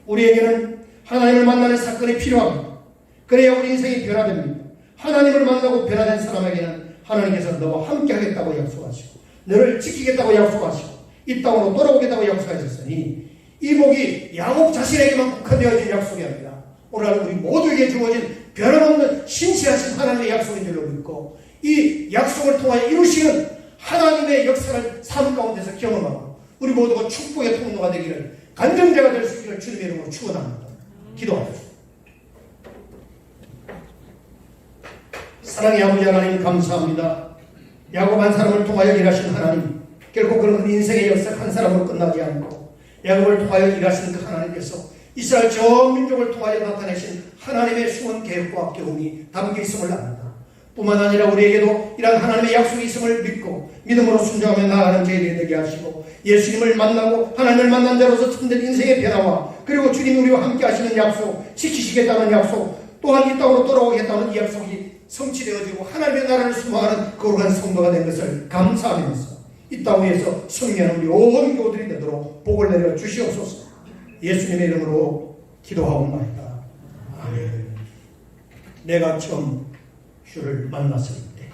우리에게는 하나님을 만나는 사건이 필요합니다. 그래야 우리 인생이 변화됩니다. 하나님을 만나고 변화된 사람에게는 하나님께서 너와 함께 하겠다고 약속하시고 너를 지키겠다고 약속하시고 이 땅으로 돌아오겠다고 약속하셨으니 이 복이 야곱 자신에게만 국한되어진 약속이 아니라 오늘 우리 모두에게 주어진 변함없는 신실하신 하나님의 약속인 줄로 믿고 이 약속을 통하여 이루시는 하나님의 역사를 삶 가운데서 경험하고 우리 모두가 축복의 통로가 되기를 간증자가 될 수 있기를 주님의 이름으로 축원합니다. 기도하십시오. 사랑의 아버지 하나님 감사합니다. 야곱 한 사람을 통하여 일하신 하나님, 결코 그런 인생의 역사 한 사람으로 끝나지 않고 야곱을 통하여 일하신 그 하나님께서 이스라엘 전 민족을 통하여 나타내신 하나님의 숨은 계획과 교훈이 담겨 있음을 압니다. 뿐만 아니라 우리에게도 이러한 하나님의 약속이 있음을 믿고 믿음으로 순종하며 나아가는 저희들이 되게 하시고 예수님을 만나고 하나님을 만난 자로서 참된 인생의 변화와 그리고 주님이 우리와 함께 하시는 약속, 지키시겠다는 약속, 또한 이 땅으로 돌아오겠다는 이 약속이 성취되어지고 하나님의 나라를 소망하는 거룩한 성도가 된 것을 감사하면서 이 땅 위에서 승리하는 우리 온 교우들이 되도록 복을 내려 주시옵소서. 예수님의 이름으로 기도하옵나이다. 아멘. 내가 처음 주를 만났을 때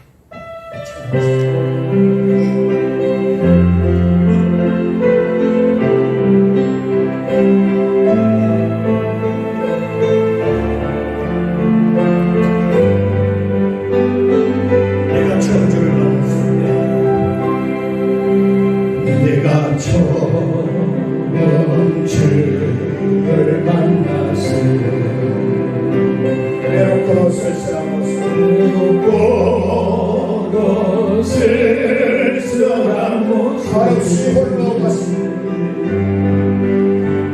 내가 처음 주를 만났을 때 내가 처음 주를 만났을 때 외롭고도 쓸쓸한 외롭고도 쓸쓸한 모습 말없이 홀로 가시니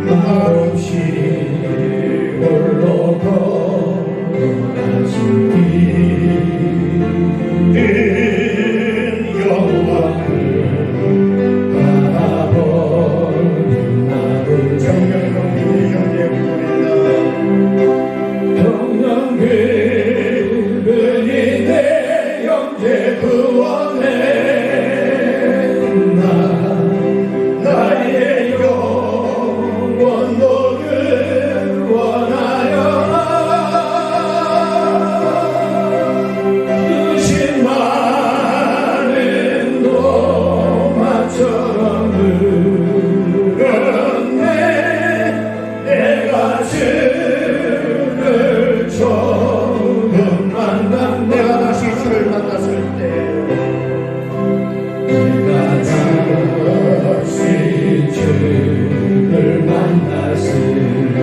말없이 홀로 걸어가시니 영광을 바라보는 나를 정령의 형제 부르다 정령의 구원해 나의 영원 너를 원하여 주신 많은 도마처럼 흐르네 내가 주를 처음 만난 내가 다시 주를 만났을 때 내가 다시 주를 만났을 때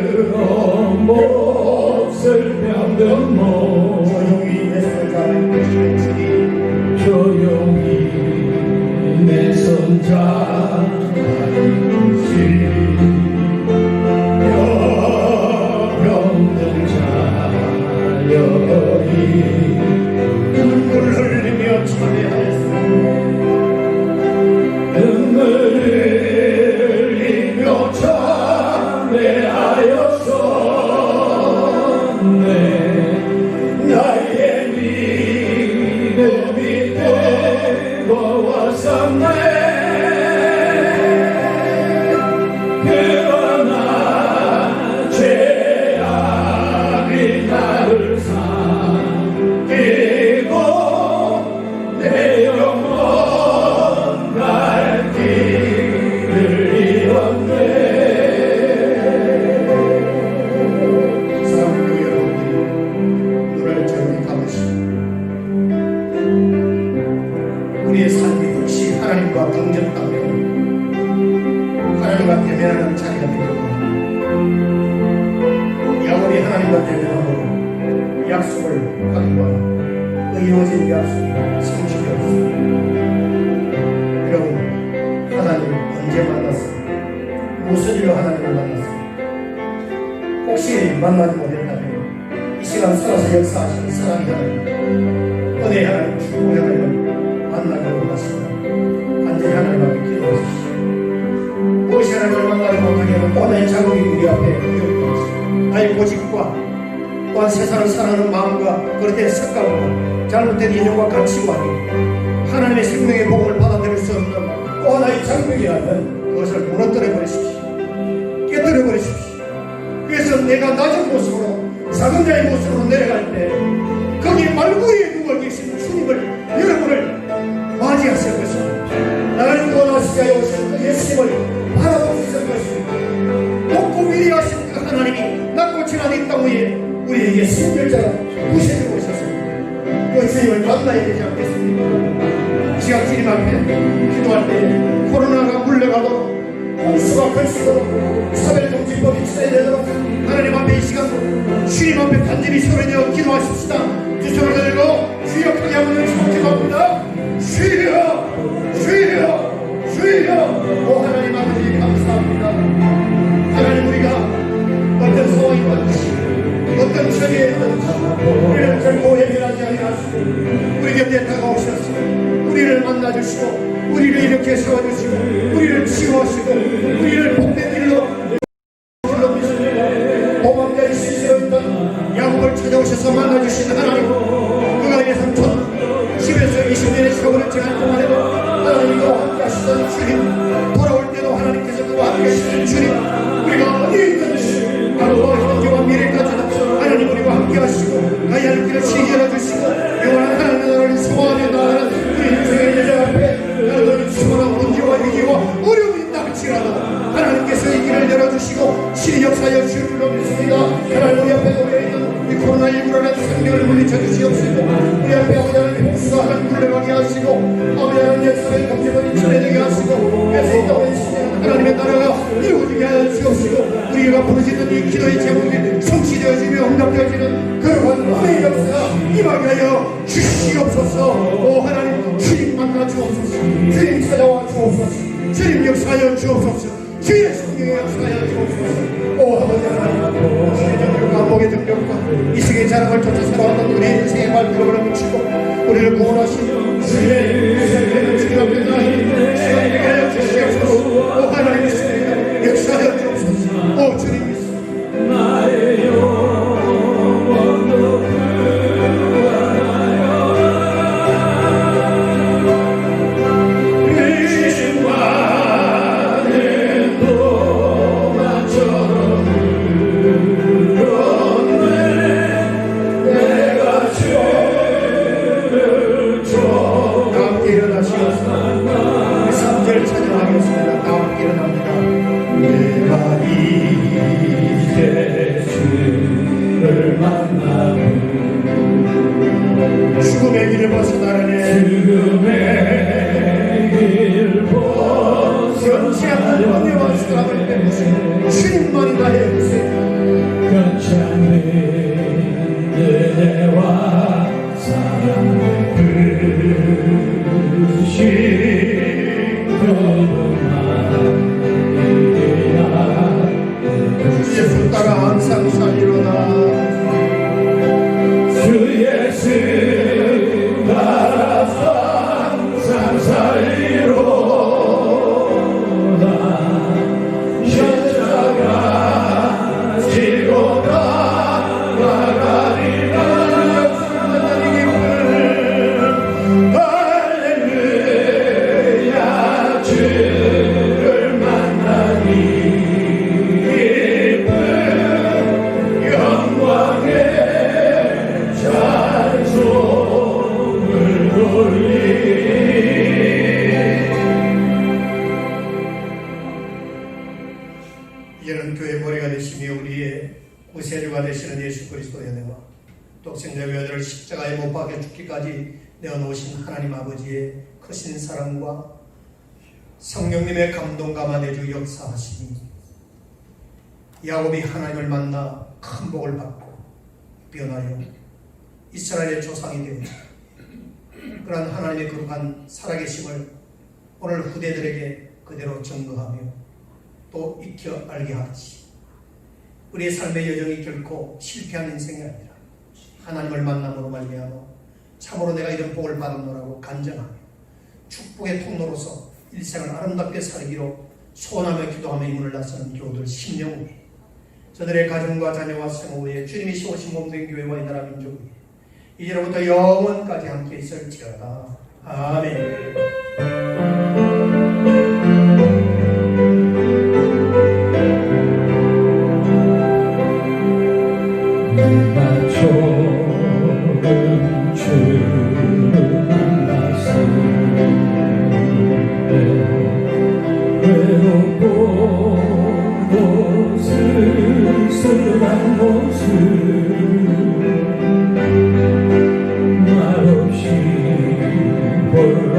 죄악으로 몹쓸 병든 몸 조용히 내 손을 잡으시는 주님 조용히 내 손 잡으시니 눈물 흘리며 참회하였으니 눈물 흘리며 참회하였었네 나의 믿음이 뜨거웠었네 그러나 죄악이 나를 삼키고 내 영혼 갈 길을 잃었네 사랑하는 여러분들이 눈을 조용히 감으시고 우리의 삶이 역시 하나님과 동접하며 하나님과 대면하는 자리가 되고 영원히 하나님과 대면함으로 약속을 하기와 이루어진 약속이 성취되었습니다. 여러분 하나님 언제 만났습니까? 무슨 일로 하나님을 만났습니까? 혹시 만나지 못했다면 이 시간 살아서 역사하시는 사랑의 하나님 은혜의 하나님 축복의 하나님을 만나기를 원하십니다. 간절히 하나님 앞에 기도하십시오. 무엇이 하나님을 만나지 못하게 하는 오늘 자국이 우리 앞에 놓여있습니다. 나의 고집과 또한 세상을 사랑하는 마음과 그릇된 습관과 잘못된 인연과 가치관이 하나님의 생명의 복을 받아들일 수 없는 또 하나의 장벽이라면 그것을 무너뜨려 버리십시오. 깨뜨려 버리십시오. 그래서 내가 낮은 모습으로 작은 자의 모습으로 내려갈 때 거기 말구에 누워 계신 주님을 여러분을 맞이하실 것입니다. 나를 구원하시자 오신 그 예수님을 바라보고 있을 것입니다. 높고 위대하신 그 하나님이 낮고 지난 이 땅 위에 우리에게 순결자로 부셔주고 오셨습니다. 그 주님을 만나야 되지 않겠습니까? 이 시간 주님 앞에 기도할 때 코로나가 물러가도록 홍수가 펼치도록 차별금지법이 처리되도록 하나님 앞에 이 시간 주님 앞에 간절히 소리내어 기도하십시다. 두 손을 들고 주여 크게 한번 청기합니다. 주여 주여 주여 오 하나님 아버지 감사합니다. 하나님 우리가 어떤 상황이 주시고 우리를 이렇게 세워주시고 우리를 치유하시고 우리를 복된 길로 믿습니다. 도망자의 시세였던 야곱을 찾아오셔서 만나주시는 하나님, 그가 내 삼촌 10에서 20년의 세월을 지난 동안에도 하나님과 함께 하시던 주님, 돌아올 때도 하나님께서 그와 함께 하시는 주님, 우리가 어디에 있든지 과거와 현재와 미래까지도 하나님 우리와 함께 하시고 가야 길을 지게 해주시고 영원한 하나님의 나라를 소망하며 나아가는 우리 인생의 여정 앞에 여러분이 수많은 문제와 위기와 어려움이 있다할지라도 하나님께서 이 길을 열어주시고 신의 역사여 주를 믿습니다. 하나님 우리 앞에 놓여있는 이 코로나19라는 생명을 물리쳐 주시옵시고 우리 앞에 아버지 하나님 복수가 하나님 굴러가게 하시고 아버지 하나님 역사의 감정을 전해내게 하시고 그래서 이 땅에 있는 하나님의 나라가 이루어지게 하여 주옵시고 우리가 부르짖는 이 기도의 제목이 성취되어지며 응답되어지는 그러한 은혜의 역사가 임하게 하여 주시옵소서. 오 하나님, 주님 만나 주옵소서. 주님 찾아와 주옵소서. 주님 역사하여 주옵소서. 주의 성령의 역사하여 주옵소서. 오 아버지 하나님, 주의 정력과 목의 정력과 이승의 자랑을 쫓아 살아왔던 우리 인생의 발걸음을 묻히고 우리를 구원하신 주의 생명을 주님 앞에 나이 시간이 하여 주시옵소서. 오 하나님의 성령 역사하여 주옵소서. 오 주님 믿습니다. 나의 영혼도 죽음의 길을 벗어나라네. 죽음의 길 변치 않는 은혜와 사랑을 빼주신 주님만이 나의 구세주. 변치 않는 은혜와 사랑을 베푸신 그분만 예수 따라 항상 살리로다. 주 예수 따라 항상 살리로다. 십자가 지고 나가리라. 할렐루야. 주를 만나니 기쁨 영광의 찬송을 돌리니. 이제는 교회 머리가 되시며 우리의 구세주가 되시는 예수 그리스도의 은혜와 독생자 외아들을 십자가에 못 박혀 죽기까지 내어놓으신 하나님 아버지의 크신 사랑과 성령님의 감동감화 내주 역사하시니 야곱이 하나님을 만나 큰 복을 받고 변하여 이스라엘의 조상이 되었다. 그러한 하나님의 거룩한 살아계심을 오늘 후대들에게 그대로 증거하며 또 익혀 알게 하듯이 우리의 삶의 여정이 결코 실패한 인생이 아니라 하나님을 만남으로 말미암아 참으로 내가 이런 복을 받았노라고 간증하며 축복의 통로로서 일생을 아름답게 살기로 소원하며 기도하며 이 문을 나서는 교우들 10년 후에 저들의 가정과 자녀와 생후 후에 주님이 세우신 몸된 교회와 이 나라 민족 위에 이제로부터 영원까지 함께 있을지어다. 아멘. 내가 좋은 주를 만났을 때 외롭고 쓸쓸한 모습 말없이 홀로